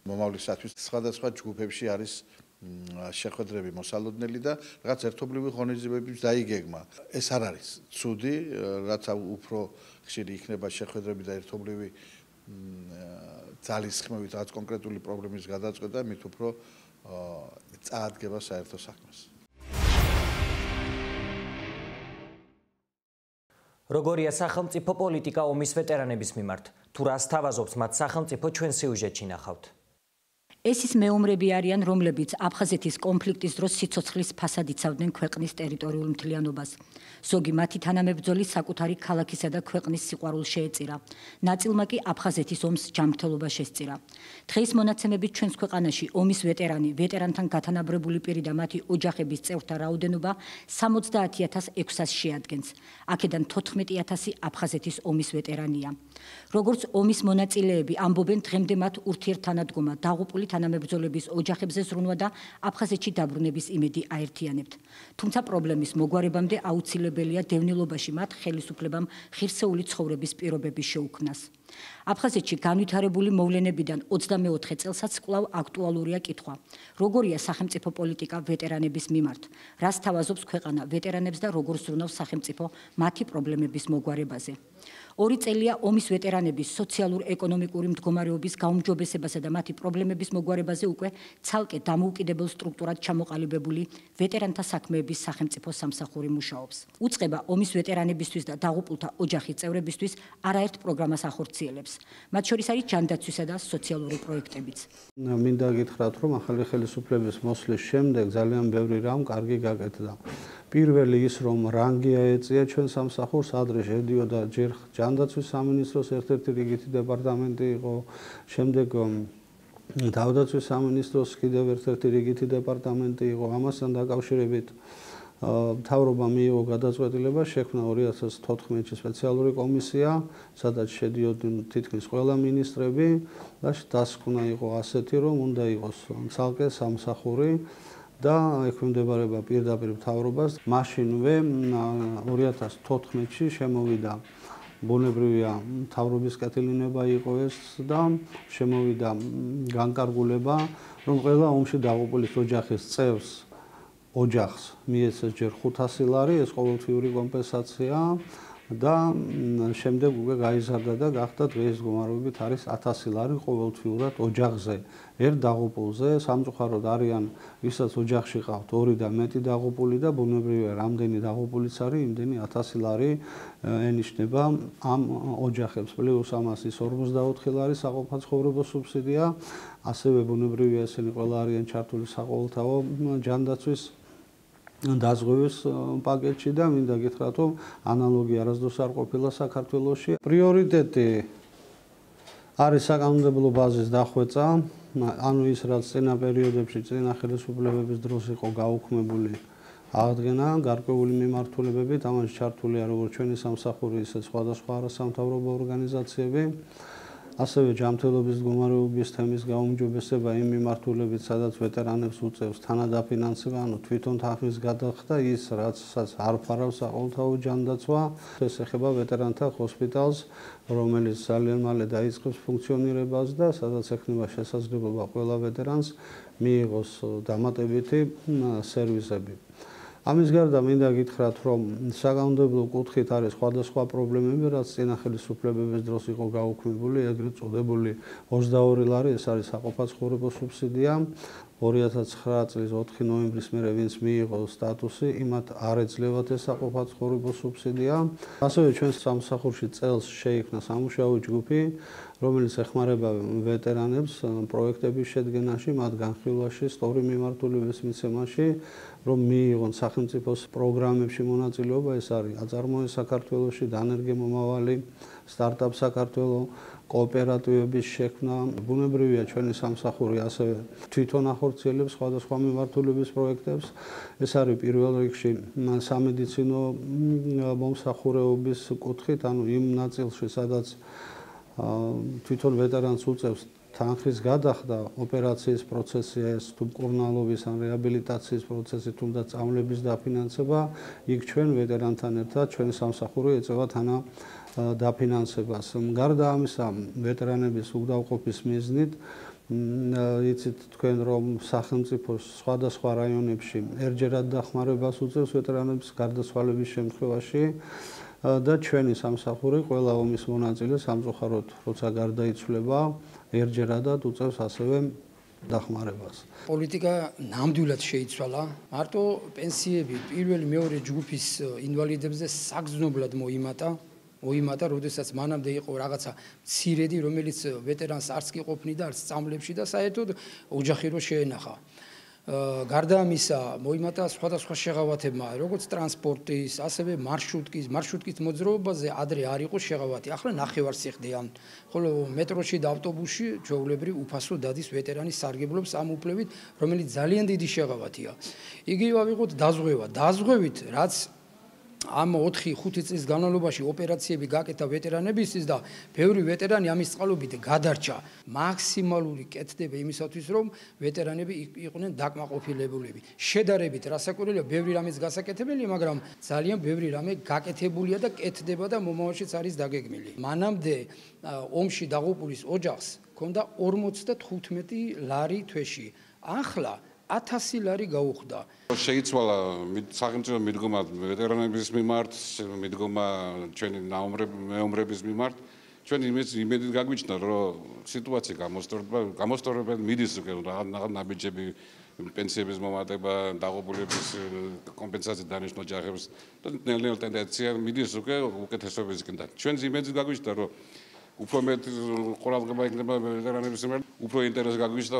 მომავლისათვის სხვადასხვა ჯგუფებში არის შეხვედრები მოსალოდნელი და რაღაც ერთობლივი ღონისძიებების დაიგეგმა. ეს არ არის ცუდი, რაც უფრო ხშირი იქნება შეხვედრები და ერთობლივი ძალისხმევით რაღაც კონკრეტული პრობლემის გადაწყვეტა, მით უფრო წაადგება საერთო საქმეს. როგორია სახელმწიფო პოლიტიკა ომის ვეტერანების მიმართ? თუ რას თავაზობს მათ სახელმწიფო, ჩვენ სიუჟეტში ნახავთ. ეს ის მეომრები არიან, რომლებიც აფხაზეთის კონფლიქტის დროს სიცოცხლის ფასად იცავდნენ ქვეყნის ტერიტორიულ მთლიანობას. ზოგი მათი თანამებრძოლის საკუთარი ქალაქისა და ქვეყნის სიყვარულს შეეწირა. ნაწილმა კი აფხაზეთის ომს ჯანმრთელობა შესწირა. დღეს მონაცემებით ჩვენს ქვეყანაში ომის ვეტერანი, ვეტერანთან გათანაბრებული პირი და მათი ოჯახების წევრთა რაოდენობა 70,600 შეადგენს. აქედან 14,000 აფხაზეთის ომის ვეტერანია. როგორც ომის მონაწილეები ამბობენ, დღემდე მათ ურთიერთთანადგომა დაღუპული თანამებრძოლების ოჯახებზე ზრუნვა და აფხაზეთში დაბრუნების იმედი აერთიანებთ. თუმცა პრობლემის მოგვარებამდე აუცილებელია დევნილობაში მათ ხელისუფლებამ ღირსეული ცხოვრების პირობების შეუქმნას. აფხაზეთში განვითარებული მოვლენებიდან 24 წელსაც კვლავ აქტუალურია კითხვა: როგორია სახელმწიფო პოლიტიკა ვეტერანების მიმართ? რას თავაზობს ქვეყანა ვეტერანებს და როგორ ზრუნავს სახელმწიფო მათი პრობლემების მოგვარებაზე? 2 წელია ომის ვეტერანების სოციალურ-ეკონომიკური მდგომარეობის გაუმჯობესებასა და მათი პრობლემების მოგვარებაზე უკვე ცალკე დამოუკიდებელ სტრუქტურად ჩამოყალიბებული ვეტერანთა საქმეების სახელმწიფო სამსახური მუშაობს. უწყება ომის ვეტერანებისთვის და დაღუპულთა ოჯახის წევრებისთვის არაერთ პროგრამას ახორციელებს. მათ შორის არის ჯანდაცვისა და სოციალური პროექტებიც. მინდა გითხრათ, რომ ახალი ხელისუფლების მოსვლის შემდეგ ძალიან ბევრი რამ კარგი გაკეთდა. პირველი ის, რომ რანგია ეწია ჩვენ სამსახურს, ადრე შედიოდა ჯერ ჯანდაცვის სამინისტროს ერთ-ერთი რიგითი დეპარტამენტი იყო, შემდეგ თავდაცვის სამინისტროს კიდევ ერთ-ერთი რიგითი დეპარტამენტი იყო. ამასთან დაკავშირებით მთავრობა მიიღო გადაწყვეტილება, შექმნა 2014 სპეციალური კომისია, სადაც შედიოდნენ თითქმის ყველა მინისტრები და დასკვნა იყო ასეთი, რომ უნდა იყოს ცალკე სამსახური და ექვემდებარება პირდაპირ მთავრობას. მაშინვე 2014-ში შემოვიდა ბუნებრივია მთავრობის კეთილინება იყო ეს და შემოვიდა განკარგულება, რომ ყველა ომში დაღუპულის ოჯახის წევრს ოჯახს მიეცეს ჯერ 500 ლარი, ეს ყოველთვიური კომპენსაცია და შემდეგ უკვე გაიზარდა და გახდა დღეის მდგომარეობით არის 1000 ლარი ყოველთვიურად ოჯახზე. ერთ დაღუპულზე სამწუხაროდ არიან, ვისაც ოჯახში ყავთ 2 და მეტი დაღუპული და ბუნებრივია რამდენი დაღუპულიც არის, იმდენი 1000 ლარი ენიშნება ამ ოჯახებს. პლუს ამას ის 44 ლარი საყოფაცხოვრებო სუბსიდია, ასევე ბუნებრივია ესენი ყველა არიან ჩართული საყოველთაო ჯანდაცვის დაზღვევის პაკეტში და მინდა გითხრათ, რომ ანალოგი არასდროს არ ყოფილა საქართველოში. პრიორიტეტი არის საკანონმდებლო ბაზის დახვეწა, ანუ ის რაც წინა პერიოდებში, წინა ხელისუფლებების დროს იყო გაუქმებული აღდგენა, გარკვეული მიმართულებებით, ამაში ჩართულია როგორც ჩვენი სამსახური, ისე სხვადასხვა არასამთავრობო ორგანიზაციები. ასევე ჯანმრთელობის მდგომარეობის თემის გაუმჯობესება იმ მიმართულებით, სადაც ვეტერანებს უწევს თანადაფინანსება, ანუ თვითონ თანხმის გადახდა ის, რაცაც არ ფარავს საყოველთაო ჯანდაცვა. ეს ეხება ვეტერანთა ჰოსპიტალს, რომელიც ძალიან მალე დაიწყებს ფუნქციონირებას და სადაც ექნება შესაძლებლობა ყველა ვეტერანს მიიღოს დამატებითი სერვისები. ამის გარდა მინდა გითხრათ, რომ საკანონმდებლო კუთხით არის სხვადასხვა პრობლემები, რაც წინა ხელისუფლებების დროს იყო გაუქმებული, ეგრეთ წოდებული 22 ლარი, ეს არის საყოფაცხოვრებო სუბსიდია. 2009 წლის 4 ნოემბრის მერე ვინც მიიღო სტატუსი, იმათ არ ეძლევათ ეს საყოფაცხოვრებო სუბსიდია. ასევე ჩვენ სამსახურში წელს შეიქმნა სამუშაო ჯგუფი, რომელიც ეხმარება ვეტერანებს პროექტების შედგენაში, მათ განხილვაში, სწორი მიმართულების მიცემაში, რომ მიიღონ სახელმწიფოს პროგრამებში მონაწილეობა, ეს არის აწარმოე საქართველოში, დანერგე მომავალი, სტარტაპ საქართველო, კოოპერატივების შექმნა. ბუნებრივია ჩვენი სამსახური ასევე თვითონ ახორციელებს სხვადასხვა მიმართულების პროექტებს. ეს არის პირველ რიგში სამედიცინო მომსახურეობის კუთხით, ანუ იმ ნაწილში, სადაც თვითონ ვეტერანს უწევს თანხის გადახდა, ოპერაციის პროცესი, ეს თუ მკურნალობის ან რეაბილიტაციის პროცესი, თუნდაც წამლების დაფინანსება, იქ ჩვენ ვეტერანთან ერთად ჩვენი სამსახური ეწევა თანა დაფინანსებას. გარდა ამისა, ვეტერანების უგდავყოფის მიზნით, იცით თქვენ რომ სახელმწიფოს სხვადასხვა რაიონებში ერთჯერად დახმარებას უწევს ვეტერანების გარდაცვალების შემთხვევაში და ჩვენი სამსახური ყველა ომის მონაწილე სამწუხაროდ როცა გარდაიცვლება ერთჯერადად უწევს ასევე დახმარებას. პოლიტიკა ნამდვილად შეიცვალა. მარტო პენსიები პირველი მეორე ჯგუფის ინვალიდებზე საგრძნობლად მოიმატა, როდესაც მანამდე იყო რაღაცა მცირედი, რომელიც ვეტერანს არც კი ყოფნიდა, არც წამლებში და საერთოდ ოჯახი რო შეენახა. გარდა ამისა, მოიმატა სხვადასხვა შეღავათებმა, როგორც ტრანსპორტის, ასევე მარშრუტკის მოძრაობაზე ადრე არ იყო შეღავათი. ახლა ნახევარსიხდიან, ხოლო მეტროში და ავტობუსში ჩვეულებრივ უფასო დადის ვეტერანის სარგებლობს ამ უფლებით, რომელიც ძალიან დიდი შეღავათია. იგივე ავიღოთ დაზღვევით, რაც ამ 4-5 წლის განმავლობაში ოპერაციები გაკეთა ვეტერანებისთვის და ბევრი ვეტერანი ამის წყალობით გადარჩა. მაქსიმალური კეთდება იმისათვის, რომ ვეტერანები იყვნენ დაკმაყოფილებულები. შედარებით რასაკვირველია, ბევრი რამის გასაკეთებელია, მაგრამ ძალიან ბევრი რამე გაკეთებულია და კეთდება და მომავალშიც არის დაგეგმილი. მანამდე ომში დაღუპულის ოჯახს ჰქონდა 45 ლარი თვეში. ახლა 1000 ლარი გაუხდა. შეიცვალა სახელმწიფო მიდგომა ვეტერანების მიმართ, მიდგომა ჩვენი მეომრების მიმართ. ჩვენ იმედით გაგვიჩნდა, რომ სიტუაცია გამოსწორებად მიდის უკვე რაღაც ნაბიჯები, პენსიების მომატება, დაღუპულების კომპენსაცია დანიშნულ ოჯახებს და ნელ-ნელა ტენდენცია მიდის უკვე უკეთესობისკენ და ჩვენ იმედით გაგვიჩნდა, რომ უფრო მეტ ყურადღება იქნება ვეტერანების მიმართ, უფრო ინტერესი გაგვიჩნდა,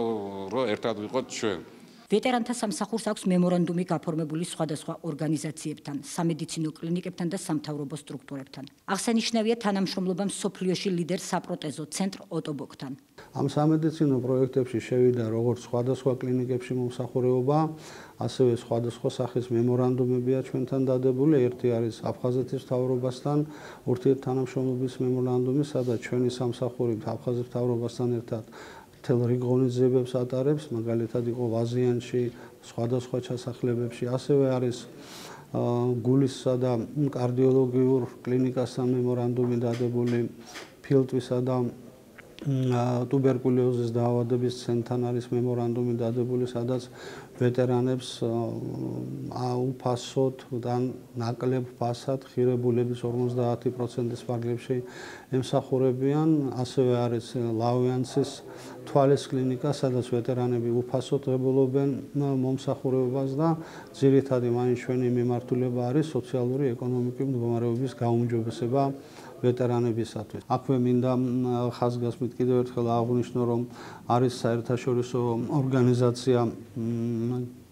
რომ ერთად ვიყოთ ჩვენ. ვეტერანთა სამსახურს აქვს მემორანდუმი გაფორმებული სხვადასხვა ორგანიზაციებთან, სამედიცინო კლინიკებთან და სამთავრობო სტრუქტურებთან. აღსანიშნავია თანამშრომლობა მსოფლიოში ლიდერ საპროტეზო ცენტრ ოტობოკთან. ამ სამედიცინო პროექტებში შევიდა როგორც სხვადასხვა კლინიკებში მომსახურეობა, ასევე სხვადასხვა სახის მემორანდუმებია ჩვენთან დადებული. ერთი არის აფხაზეთის მთავრობასთან ურთიერთთანამშრომლობის მემორანდუმი, სადაც ჩვენი სამსახური აფხაზეთის მთავრობასთან ერთად თელ რიგ ღონისძიებებს ატარებს, მაგალითად იყო ვაზიანში, სხვადასხვა ჩასახლებებში, ასევე არის გულისსა და კარდიოლოგიურ კლინიკასთან მემორანდუმი დადებული, ფილტვისა და ტუბერკულოზის დაავადების ცენტრთან არის მემორანდუმი დადებული, სადაც ვეტერანებს უფასოდ და ნაკლებ ფასად ღირებულების 50%-ის ფარგლებში ემსახურებიან. ასევე არის ლავიანცის თვალის კლინიკა, სადაც ვეტერანები უფასოდ ღებულობენ მომსახურებას და ძირითადი მაინშვენი მიმართულება არის სოციალური ეკონომიკური მდგომარეობის გაუმჯობესება ვეტერანებისათვის. აქვე მინდა ხაზგასმით კიდევ ერთხელ აღვნიშნო, რომ არის საერთაშორისო ორგანიზაცია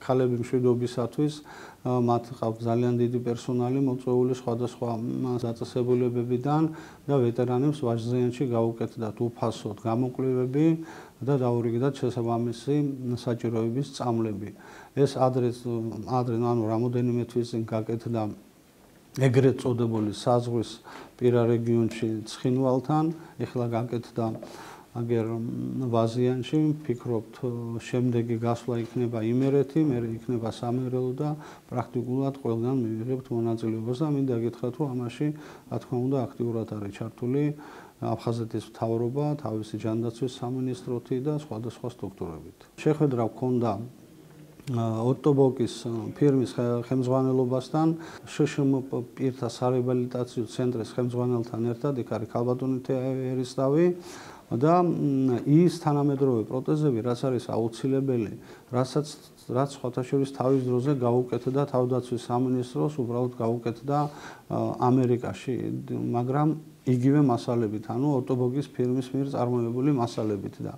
ქალების მშვიდობისათვის, მათ ყავთ ძალიან დიდი პერსონალი მოწვეული სხვადასხვა დაწესებულებებიდან და ვეტერანებს ვაჟზიანში გაუკეთდათ უფასოდ გამოკვლევები და დაურიგდათ შესაბამისი საჭიროების წამლები. ეს ადრე ანუ რამოდენიმე თვის წინ გაკეთდა ეგრეთ წოდებული საზღვის პირა რეგიონში ცხინვალთან, ეხლა გაკეთდა აგერ ვაზიანში, ვფიქრობთ შემდეგი გასვლა იქნება იმერეთი, მერე იქნება სამეგრელო და პრაქტიკულად ყველგან მივიღებთ მონაწილეობას და მინდა გითხრათ, რომ ამაში რა თქმა უნდა აქტიურად არის ჩართული აფხაზეთის მთავრობა, თავისი ჯანდაცვის სამინისტროთი და სხვადასხვა სტრუქტურებით. შეხვედრა ჰქონდა ოტობოკის ფირმის ხელმძღვანელობასთან, შშმპ პირთა სარეაბილიტაციო ცენტრის ხელმძღვანელთან ერთად, იქ არის ქალბატონი ერისთავი, და ის თანამედროვე პროტეზები, რაც არის აუცილებელი, რაც სხვათაშორის თავის დროზე გაუკეთდა თავდაცვის სამინისტროს, უბრალოდ გაუკეთდა ამერიკაში, მაგრამ იგივე მასალებით, ანუ ორტობოგის ფირმის მიერ წარმოებული მასალებით და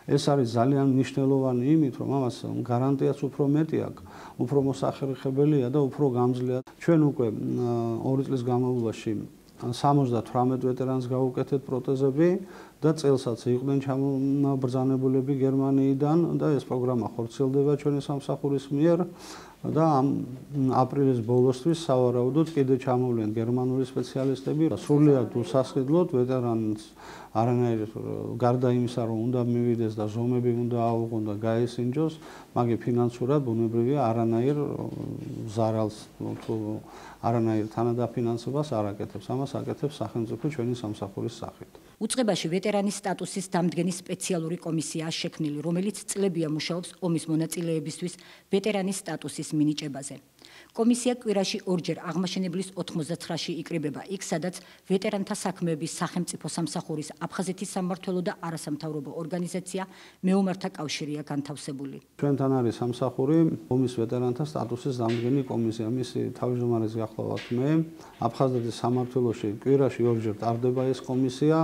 ეს არის ძალიან მნიშვნელოვანი იმით, რომ ამას გარანტიაც უფრო მეტი აქვს, უფრო მოსახერხებელია და უფრო გამძლეა. ჩვენ უკვე 2 წლის განმავლობაში 78 ვეტერანს გავუკეთეთ პროტეზები და წელსაც იყვნენ ჩამობრძანებულები გერმანიიდან და ეს პროგრამა ხორციელდება ჩვენი სამსახურის მიერ და აპრილის ბოლოსთვის სავარაუდოდ კიდე ჩამოვლენ გერმანული სპეციალისტები. სრულიად უსასყიდლოდ ვეტერანს არანაირ გარდა იმისა, რომ უნდა მივიდეს და ზომები უნდა აუღონ და გაესინჯოს, მაგი ფინანსურად ბუნებრივია არანაირ ზარალს თუ არანაირ თანადაფინანსებას არ აკეთებს. ამას აკეთებს სახელმწიფო ჩვენი სამსახურის სახით. უწყებაში ვეტერანის სტატუსის დამდგენის სპეციალური კომისიაა შექმნილი, რომელიც წლებია მუშაობს ომის მონაწილეებისთვის ვეტერანის სტატუსის მინიჭებაზე. კომისია კვირაში 2 ჯერ აღმაშენებლის 99-ში იკრიბება, იქ სადაც ვეტერანთა საქმეების სახელმწიფო სამსახურის აფხაზეთის სამმართველო და არასამთავრობო ორგანიზაცია მეომართა კავშირია განთავსებული. ჩვენთან არის სამსახური ომის ვეტერანთა სტატუსის დამდგენი კომისია, მისი თავმჯდომარის გახლავთ მე. აფხაზეთის სამმართველოში კვირაში 2 ჯერ ტარდება ეს კომისია.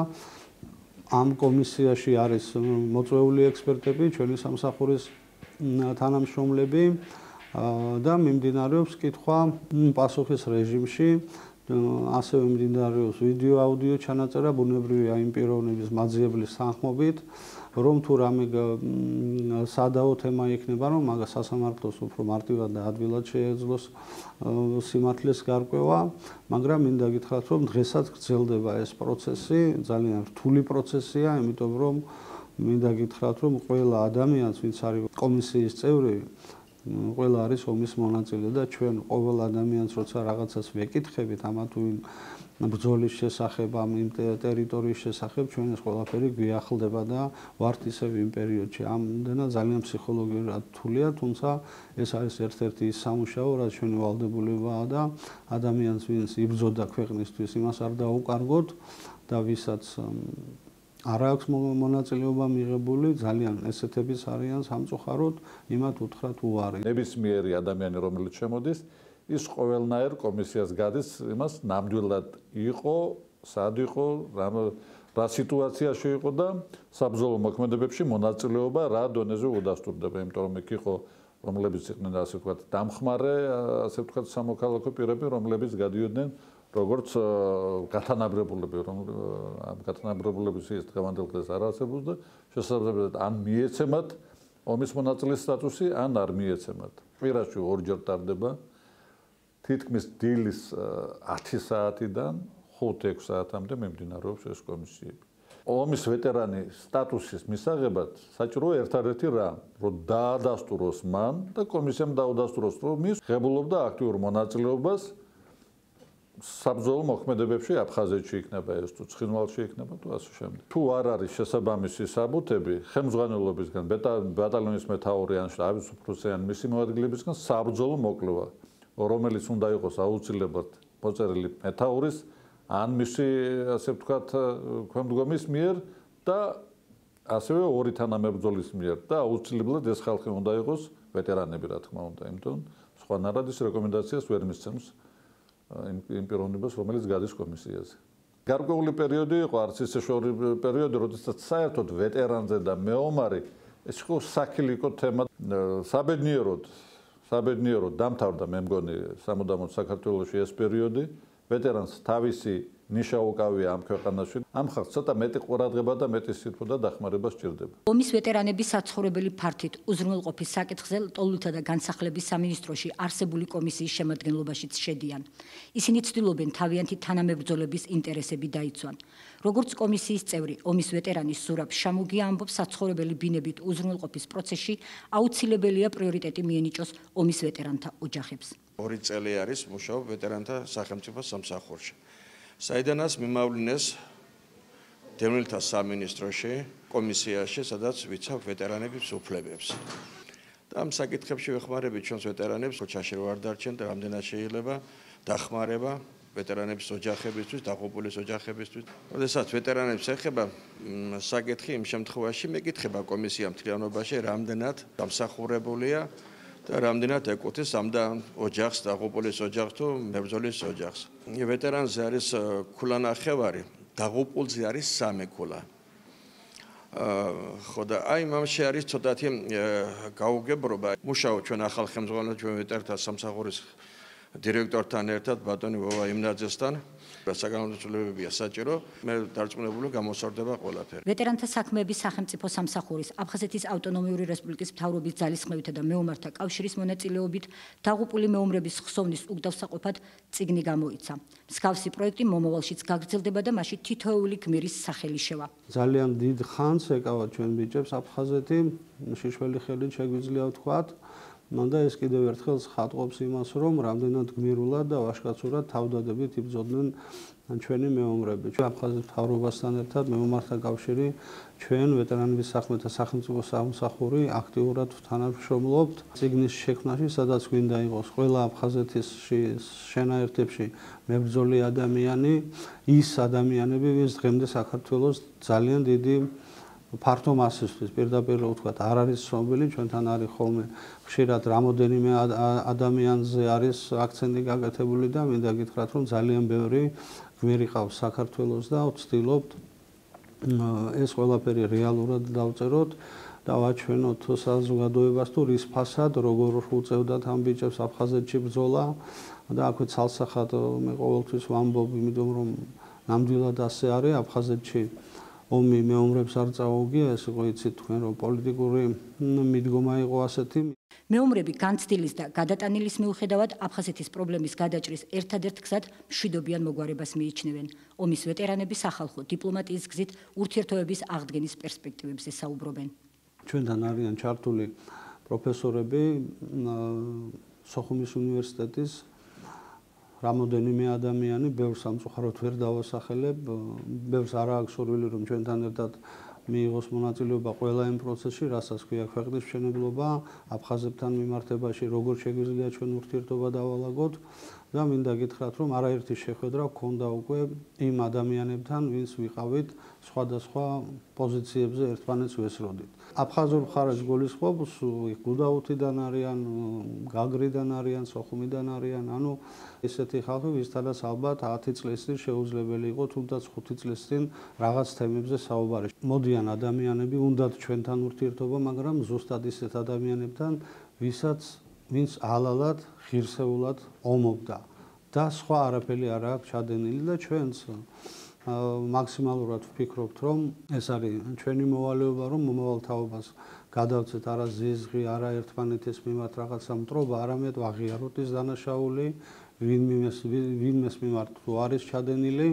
ამ კომისიაში არის მოწვეული ექსპერტები, ჩვენი სამსახურის თანამშრომლები და მიმდინარეობს კითხვა პასუხის რეჟიმში, ასევე მიმდინარეობს ვიდეო აუდიო ჩანაწერა ბუნებრივია იმ პიროვნების მაძიებლის თანხმობით, რომ თუ რამე სადაო თემა იქნება, რომ მაგას სასამართლოს უფრო მარტივად და ადვილად შეეძლოს სიმართლეს გარკვევა, მაგრამ მინდა გითხრათ, რომ დღესაც გრძელდება ეს პროცესი, ძალიან რთული პროცესია, იმიტომ რომ მინდა გითხრათ, რომ ყველა ადამიანს, ვინც არის კომისიის წევრი, ყველა არის ომის მონაწილე და ჩვენ ყოველ ადამიანს, როცა რაღაცას ვეკითხებით ამა თუ იმ ბრძოლის შესახებ, ამ ტერიტორიის შესახებ, ჩვენ ეს ყველაფერი გვიახლდება და ვართ ისევ იმ პერიოდში. ამდენად ძალიან ფსიქოლოგიურად რთულია, თუმცა ეს არის ერთ-ერთი ის სამუშაო, რაც ჩვენი ვალდებულებაა და ადამიანს, ვინც იბრძოდა ქვეყნისთვის, იმას არ დაუკარგოთ და ვისაც არ აქვს მონაწილეობა მიღებული, ძალიან ესეთებიც არიან სამწუხაროდ, იმათ უთხრათ უარი. ნებისმიერი ადამიანი, რომელიც შემოდის, ის ყოველნაირ კომისიას გადის, იმას ნამდვილად იყო, სად იყო, რა სიტუაციაში იყო და საბრძოლო მოქმედებებში მონაწილეობა რა დონეზე udasturდება, იმიტომ რომ იქ იყო რომლებიც იყვნენ ასე ვთქვათ დამხმარე, ასე ვთქვათ სამოქალაქო პირები, რომლებიც გადიოდნენ როგორც გათანაბრებულები, რომ ამ გათანაბრებულების ის დღევანდელ დღეს არ არსებობს და შესაძლებლად ან მიეცემათ ომის მონაწილის სტატუსი, ან არ მიეცემათ. კვირაში 2 ჯერ ტარდება თითქმის დილის 10 საათიდან 5-6 საათამდე მიმდინარეობს ეს კომისიები. ომის ვეტერანის სტატუსის მისაღებად საჭიროა ერთადერთი რა, რომ დაადასტუროს მან და კომისიამ დაუდასტუროს, რომ ის ღებულობდა აქტიურ მონაწილეობას საბრძოლო მოქმედებებში აფხაზეთში იქნება ეს თუ ცხინვალში იქნება თუ ასე შემდეგ. თუ არ არის შესაბამისი საბუთები, ხელმძღვანელობისგან, ბატალიონის მეთაური ან შტაბის უფროსი ან მისი მოადგილებისგან საბრძოლო მოკვლევა, რომელიც უნდა იყოს აუცილებლად მოწერილი მეთაურის ან მისი ასე ვთქვათ ქვემდგომის მიერ და ასევე ორი თანამებრძოლის მიერ და აუცილებლად ეს ხალხი უნდა იყოს ვეტერანები, რა თქმა უნდა, იმიტომ სხვანაირად ის რეკომენდაციას ვერ მისცემს იმ პიროვნებას, რომელიც გადის კომისიაზე. გარკვეული პერიოდი იყო, არც ისე შორი პერიოდი, როდესაც საერთოდ ვეტერანზე და მეომარი ეს იყო საქილიკო თემა. საბედნიეროდ დამთავრდა მე მგონი სამუდამოდ საქართველოში ეს პერიოდი. ვეტერანს თავისი ნიშა უკავია ამ ქვეყანაში. ამ ხალხს ცოტა მეტი ყურადღება და მეტი სირფო და დახმარება სჭირდება. ომის ვეტერანების საცხოვრებელი ფართით უზრუნველყოფის საკითხზე ლტოლვილთა და განსახლების სამინისტროში არსებული კომისიის შემადგენლობაშიც შედიან. ისინი ცდილობენ თავიანთი თანამებრძოლების ინტერესები დაიცვან. როგორც კომისიის წევრი, ომის ვეტერანის ზურაბ შამუგია ამბობს, საცხოვრებელი ბინებით უზრუნველყოფის პროცესში აუცილებელია პრიორიტეტი მიენიჭოს ომის ვეტერანთა ოჯახებს. 2 წელი არის მუშაობ ვეტერანთა სახელმწიფო სამსახურში. საიდანაც მიმავლინეს დევნილთა სამინისტროში, კომისიაში, სადაც ვიცავ ვეტერანების უფლებებს. და ამ საკითხებში ვეხმარებით ჩვენს ვეტერანებს, ხოჩაში რო არ დარჩენ და რამდენად შეიძლება დახმარება ვეტერანების ოჯახებისთვის, დაღუპულის ოჯახებისთვის. როდესაც ვეტერანებს ეხება საკითხი იმ შემთხვევაში მეკითხება კომისია მთლიანობაში რამდენად დამსახურებულია და რამდენად ეკუთვნის ამ ოჯახს, დაღუპულის ოჯახს თუ მებრძოლის ოჯახს. ვეტერანზე არის ქულა ნახევარი, დაღუპულზე არის 3 ქულა. ხო და აი მამში არის ცოტათი გაუგებრობა. მუშაობ ჩვენ ახალ ხელმძღვანელთან, ჩვენ ვეტერანთა სამსახურის დირექტორთან ერთად ბატონი ვოვა იმნაძესთან. საკანონმდებლოებებია საჭირო, მე დარწმუნებული გამოსწორდება ყველაფერი. ვეტერანთა საქმეების სახელმწიფო სამსახურის, აფხაზეთის ავტონომიური რესპუბლიკის მთავრობის ძალისხმევითა და მეომართა კავშირის მონაწილეობით დაღუპული მეომრების ხსოვნის უგდავსაყოფად წიგნი გამოიცა. მსგავსი პროექტი მომავალშიც გაგრძელდება და მასში თითოეული გმირის სახელი შევა. ძალიან დიდ ხანს ეკავა ჩვენ ბიჭებს აფხაზეთი, შიშველი ხელით შეგვიძლია ვთქვათ. მანდა ეს კიდევ ერთხელ ხატყობს იმას, რომ რამდენად გმირულად და ვაჟკაცურად თავდადებით იბრძოდნენ ჩვენი მეომრები. ჩვენ აფხაზეთის მთავრობასთან ერთად მეომართა კავშირი, ჩვენ ვეტერანების საქმეთა სახელმწიფო სამსახური აქტიურად თანამშრომლობთ წიგნის შექმნაში, სადაც გვინდა იყოს ყველა აფხაზეთის შენაერთებში მებრძოლი ადამიანი, ის ადამიანები, ვინც დღემდე საქართველოს ძალიან დიდი ფართო მასისთვის პირდაპირ ვთქვათ, არ არის ცნობილი, ჩვენთან არის ხოლმე ხშირად რამოდენიმე ადამიანზე არის აქცენტი გაკეთებული და მინდა გითხრათ, რომ ძალიან ბევრი გმირი ყავს საქართველოს და ვცდილობთ ეს ყველაფერი რეალურად დავწეროთ და ვაჩვენოთ საზოგადოებას თუ რის ფასად როგორ უწევდათ ამ ბიჭებს აფხაზეთში ბრძოლა და აქვე ცალსახად მე ყოველთვის ვამბობ, იმიტომ რომ ნამდვილად ასე არის აფხაზეთში ომი მეომრებს არ წაუგია, ეს იყო იცით თქვენ რომ პოლიტიკური მიდგომა იყო ასეთი. მეომრები განცდილის და გადატანილის მიუხედავად აფხაზეთის პრობლემის გადაჭრის ერთადერთ გზად მშვიდობიან მოგვარებას მიიჩნევენ. ომის ვეტერანები სახალხო დიპლომატიის გზით ურთიერთობების აღდგენის პერსპექტივებზე საუბრობენ. ჩვენთან არიან ჩართული პროფესორები სოხუმის უნივერსიტეტის რამოდენიმე ადამიანი, ბევრს სამწუხაროდ ვერ დავასახელებ, ბევრს არ აქვს სურვილი რომ ჩვენთან ერთად მიიღოს მონაწილეობა ყველა იმ პროცესში, რასაც ქვია ქვეყნის მშენებლობა, აფხაზებთან მიმართებაში, როგორ შეგვიძლია ჩვენ ურთიერთობა დავალაგოთ და მინდა გითხრათ, რომ არაერთი შეხვედრა გქონდა უკვე იმ ადამიანებთან, ვინც ვიყავით სხვადასხვა პოზიციებზე ერთმანეთს ვესროდით. აფხაზურ მხარეს გულისხმობს, გუდაუთიდან არიან, გაგრიდან არიან, სოხუმიდან არიან, ანუ ესეთი ხალხი, ვისთანაც ალბათ 10 წლის წინ შეუძლებელი იყო, თუნდაც 5 წლის წინ რაღაც თემებზე საუბარი. მოდიან ადამიანები, უნდათ ჩვენთან ურთიერთობა, მაგრამ ზუსტად ისეთ ადამიანებთან, ვინც ალალად, ღირსეულად ომობდა და სხვა არაფერი არ აქვს ჩადენილი და ჩვენც მაქსიმალურად ვფიქრობთ, რომ ეს არის ჩვენი მოვალეობა, რომ მომავალ თაობას გადავცეთ არა ზიზღი, არა ერთმანეთის მიმართ რაღაცა მტრობა, არამედ ვაღიაროთ ის დანაშაული, ვინმეს მიმართ თუ არის ჩადენილი.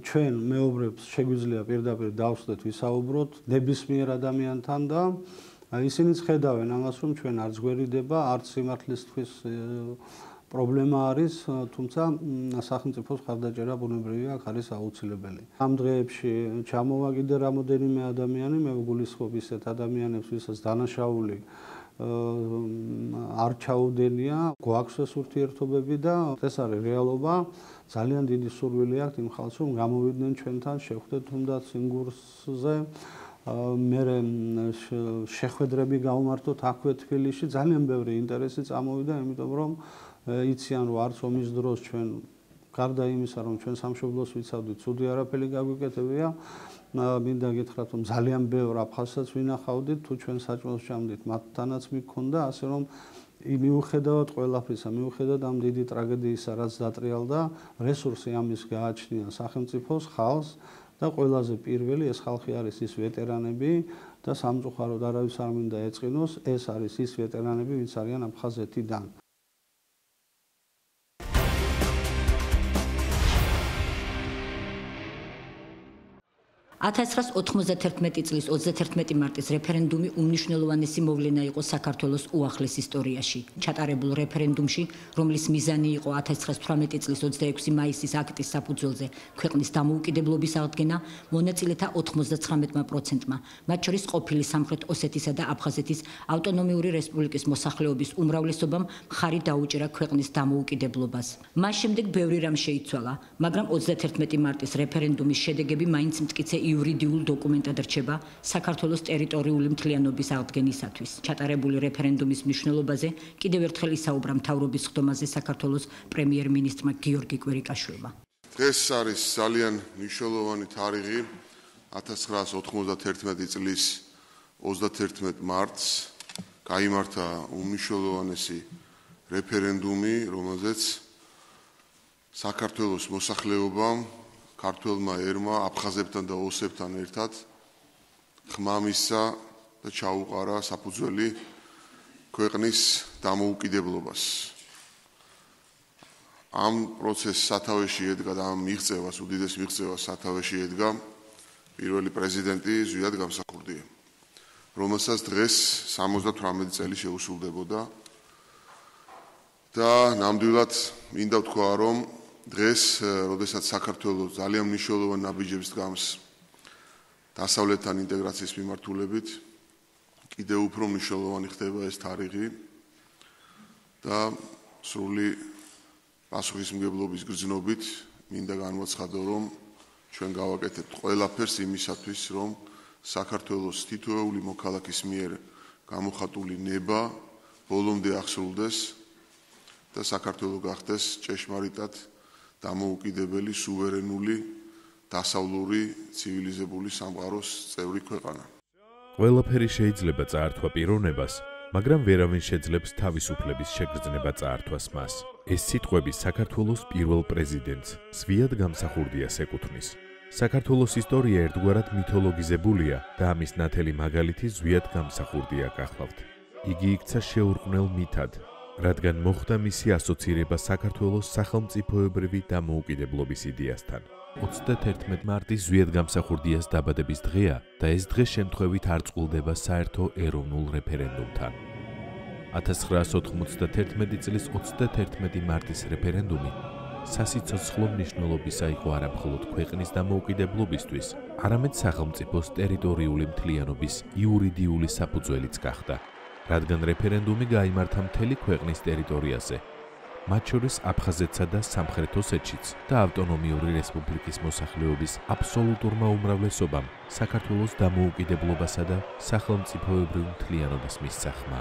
ჩვენ მეომრებს შეგვიძლია პირდაპირ დავსვდეთ, ვისაუბროთ ნებისმიერ ადამიანთან და ისინიც ხედავენ ამას, რომ ჩვენ არც გვერიდება, არც სიმართლისთვის პრობლემა არის, თუმცა სახელმწიფოს ხარდაჭერა ბუნებრივია, აქ არის აუცილებელი. ამ დღეებში ჩამოვა კიდე რამოდენიმე ადამიანი, მე ვგულისხმობ ისეთ ადამიანებს, ვისაც დანაშაული არ ჩაუდენია, გვაქვს ეს ურთიერთობები და ეს არის რეალობა. ძალიან დიდი სურვილი აქვს იმ ხალხს, რომ გამოვიდნენ ჩვენთან, შევხვდეთ თუნდაც ინგურსზე. მე შეხვედრები გავმართოთ აქვე თბილისში, ძალიან ბევრი ინტერესი წამოვიდა, იმიტომ რომ იციან რომ არც ომის დროს ჩვენ გარდა იმისა რომ ჩვენ სამშობლოს ვიცავდით, ცუდი არაფერი გაგვიკეთებია, მინდა გითხრათ რომ ძალიან ბევრ აფხაზსაც ვინახავდით, თუ ჩვენ საჭმელს ჭამდით, მათთანაც მიქონდა, ასე რომ მიუხედავად ყველაფრისა, მიუხედავად ამ დიდი ტრაგედიისა, რაც დატრიალდა, რესურსი ამის გააჩნია სახელმწიფოს, ხალხს და ყველაზე პირველი ეს ხალხი არის ის ვეტერანები და სამწუხაროდ არავის არ მინდა ეწყინოს, ეს არის ის ვეტერანები, ვინც არიან აფხაზეთიდან. 1991 წლის 31 მარტის რეფერენდუმი უმნიშვნელოვანესი მოვლენა იყო საქართველოს უახლეს ისტორიაში. ჩატარებულ რეფერენდუმში, რომლის მიზანი იყო 1918 წლის 26 მაისის აქტის საფუძველზე ქვეყნის დამოუკიდებლობის აღდგენა, მონაწილეთა 99%-მა, მათ შორის ყოფილი სამხრეთ ოსეთისა და აფხაზეთის ავტონომიური რესპუბლიკის მოსახლეობის უმრავლესობამ მხარი დაუჭირა ქვეყნის დამოუკიდებლობას. მას შემდეგ ბევრი რამ შეიცვალა, მაგრამ 31 მარტის რეფერენდუმის შედეგები მაინც მტკიცე იურიდიულ დოკუმენტად რჩება საქართველოს ტერიტორიული მთლიანობის აღდგენისათვის. ჩატარებული რეფერენდუმის მნიშვნელობაზე კიდევ ერთხელ ისაუბრა მთავრობის ხდომაზე საქართველოს პრემიერ-მინისტრმა გიორგი კვირიკაშვილმა. დღეს არის ძალიან მნიშვნელოვანი თარიღი 1991 წლის 31 მარტს გაიმართა უმნიშვნელოვანესი რეფერენდუმი, რომელზეც საქართველოს მოსახლეობამ ქართველმა ერმა აფხაზებთან და ოსებთან ერთად ხმა მისცა და ჩაუყარა საფუძველი ქვეყნის დამოუკიდებლობას. ამ პროცესს სათავეში ედგა და ამ მიღწევას, უდიდეს მიღწევას სათავეში ედგა პირველი პრეზიდენტი ზვიად გამსახურდია, რომელსაც დღეს 78 წელი შეუსრულდებოდა და ნამდვილად მინდა ვთქვა, რომ დღეს, როდესაც საქართველოს ძალიან მნიშვნელოვანი ნაბიჯებს დგამს დასავლეთთან ინტეგრაციის მიმართულებით, კიდევ უფრო მნიშვნელოვანი ხდება ეს თარიღი და სრული პასუხისმგებლობის გრძნობით მინდა განვაცხადო, რომ ჩვენ გავაკეთებთ ყველაფერს იმისათვის, რომ საქართველოს თითოეული მოქალაქის მიერ გამოხატული ნება ბოლომდე აღსრულდეს და საქართველო გახდეს ჭეშმარიტად დამოუკიდებელი, სუვერენული, დასავლური, ცივილიზებული სამყაროს წევრი ქვეყანა. ყველაფერი შეიძლება წაართვა პიროვნებას, მაგრამ ვერავინ შეძლებს თავისუფლების შეგრძნება წაართვას მას. ეს სიტყვები საქართველოს პირველ პრეზიდენტს, ზვიად გამსახურდიას ეკუთვნის. საქართველოს ისტორია ერთგვარად მითოლოგიზებულია და ამის ნათელი მაგალითი ზვიად გამსახურდია გახლავთ. იგი იქცა შეურყვნელ მითად, რადგან მოხდა მისი ასოცირება საქართველოს სახელმწიფოებრივი დამოუკიდებლობის იდეასთან. 31 მარტი ზვიად გამსახურდიას დაბადების დღეა და ეს დღე შემთხვევით არ წყულდება საერთო ეროვნულ რეფერენდუმთან. 1991 წლის 31 მარტის რეფერენდუმი სასიცოცხლო მნიშვნელობისა იყო არა მხოლოდ ქვეყნის დამოუკიდებლობისთვის, არამედ სახელმწიფოს ტერიტორიული მთლიანობის იურიდიული საფუძველიც გახდა. რადგან რეფერენდუმი გაიმართა მთელი ქვეყნის ტერიტორიაზე, მათ შორის აფხაზეთსა და სამხრეთ ოსეთშიც და ავტონომიური რესპუბლიკის მოსახლეობის აბსოლუტურმა უმრავლესობამ საქართველოს დამოუკიდებლობასა და სახელმწიფოებრივ მთლიანობას მისცა ხმა.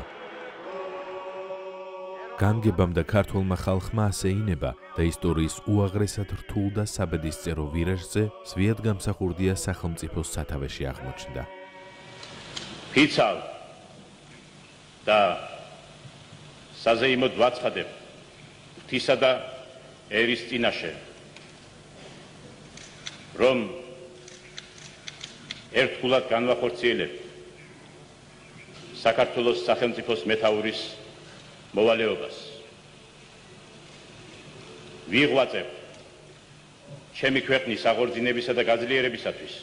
განგებამ და ქართველმა ხალხმა ასე ინება და ისტორიის უაღრესად რთულ და საბედისწერო ვირაჟზე ზვიად გამსახურდია სახელმწიფოს სათავეში აღმოჩნდა. ფიცავ და საზეიმოდ ვაცხადებ ღვთისა და ერის წინაშე, რომ ერთგულად განვახორციელებ საქართველოს სახელმწიფოს მეთაურის მოვალეობას. ვიღვაწებ ჩემი ქვეყნის აღორძინებისა და გაძლიერებისათვის.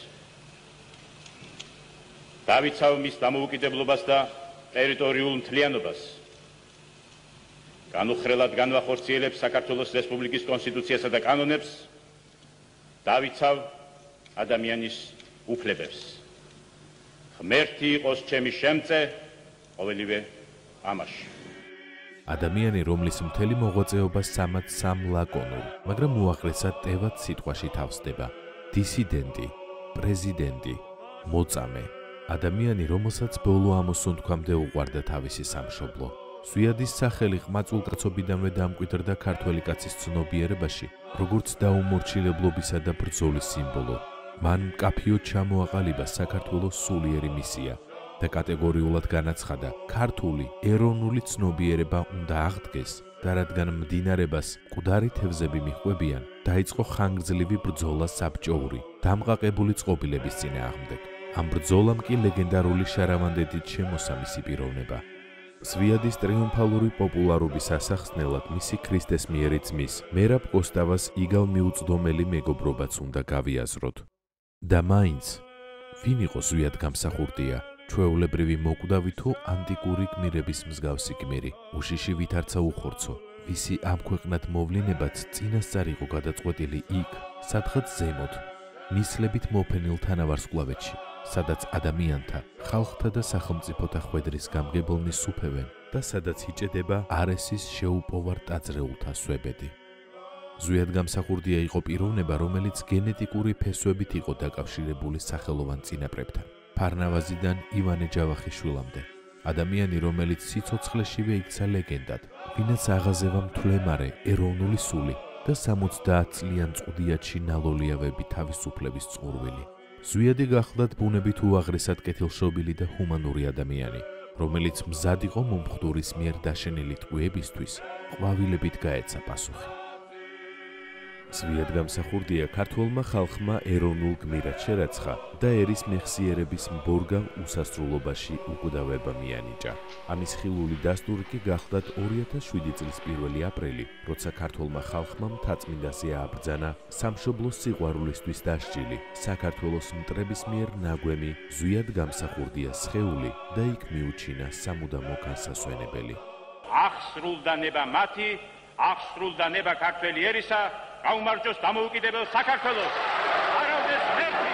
დავიცავ მის დამოუკიდებლობას და ტერიტორიულ მთლიანობას. განუხრელად განვახორციელებ საქართველოს რესპუბლიკის კონსტიტუციასა და კანონებს. დავიცავ ადამიანის უფლებებს. ღმერთი იყოს ჩემი შემწე ყოველივე ამაში. ადამიანი, რომლის მთელი მოღვაწეობა სამ ლაკონურ, მაგრამ უაღრესად ტევად სიტყვაში თავსდება. დისიდენტი, პრეზიდენტი, მოწამე. ადამიანი, რომელსაც ბოლო ამოსუნთქვამდე უყვარდა თავისი სამშობლო. ზვიადის სახელი ყმაწვილკაცობიდანვე დამკვიდრდა ქართველი კაცის ცნობიერებაში, როგორც დაუმორჩილებლობისა და ბრძოლის სიმბოლო. მან მკაფიოდ ჩამოაყალიბა საქართველოს სულიერი მისია და კატეგორიულად განაცხადა, ქართული ეროვნული ცნობიერება უნდა აღდგეს და რადგან მდინარებას მკვდარი თევზები მიჰყვებიან, დაიწყო ხანგრძლივი ბრძოლა საბჭოური, დამყაყებული წყობილების წინააღმდეგ. ამ ბრძოლამ კი ლეგენდარული შარავანდედით შემოსა მისი პიროვნება. ზვიადის ტრიუმფალური პოპულარობის ასახსნელად მისი ქრისტეს მიერი ძმის, მერაბ კოსტავას იგავ მიუწდომელი მეგობრობაც უნდა გავიაზროთ. და მაინც ვინ იყო ზვიად გამსახურდია? ჩვეულებრივი მოკვდავი თუ ანტიკური გმირების მსგავსი გმირი, უშიში ვითარცა უხორცო, ვისი ამ ქვეყნად მოვლენებაც წინასწარ იყო გადაწყვეტილი იქ, სადღაც ზემოთ, ნისლებით მოფენილ თანავარსკვლავედში, სადაც ადამიანთა, ხალხთა და სახელმწიფოთა ხვედრის გამგებელნი სუფევენ და სადაც იჭედება არესის შეუპოვარ ტაძრეულთა სვებედი. ზვიად გამსახურდია იყო პიროვნება, რომელიც გენეტიკური ფესვებით იყო დაკავშირებული სახელოვან წინაპრებთან. ფარნავაზიდან ივანე ჯავახიშვილამდე. ადამიანი, რომელიც სიცოცხლეშივე იქცა ლეგენდად, ვინაც აღაზევა მთლემარე ეროვნული სული და 70 წლიან წყვდიათში ნალოლიავები თავისუფლების წყურვილი. ზვიადი გახლდათ ბუნებით უაღრესად კეთილშობილი და ჰუმანური ადამიანი, რომელიც მზად იყო მომხდურის მიერ დაშენილი ტყვეებისთვის, ყვავილებით გაეცა პასუხი. ზვიად გამსახურდია ქართველმა ხალხმა ეროვნულ გმირად შერაცხა და ერის მეხსიერების მბორგალ უსასრულობაში უკვდავება მიანიჭა. ამის ხილული დასტური კი გახლდათ 2007 წლის 1 აპრილი, როცა ქართველმა ხალხმა მთაწმინდაზე ააბრძანა სამშობლოს სიყვარულისთვის დასჯილი, საქართველოს მტრების მიერ ნაგვემი ზვიად გამსახურდიას სხეული და იქ მიუჩინა სამუდამო განსასვენებელი. აღსრულდა ნება მათი, აღსრულდა ნება ქართველი ერისა, გაუმარჯოს დამოუკიდებელ საქართველოს. არავდეს ღმერთი.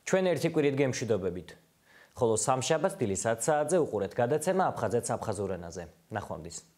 ჩვენ ერთი კვირით გემშვიდობებით. ხოლო სამშაბათს დილის 10 საათზე უყურეთ გადაცემა აფხაზეთს აფხაზურ ენაზე. ნახვამდის.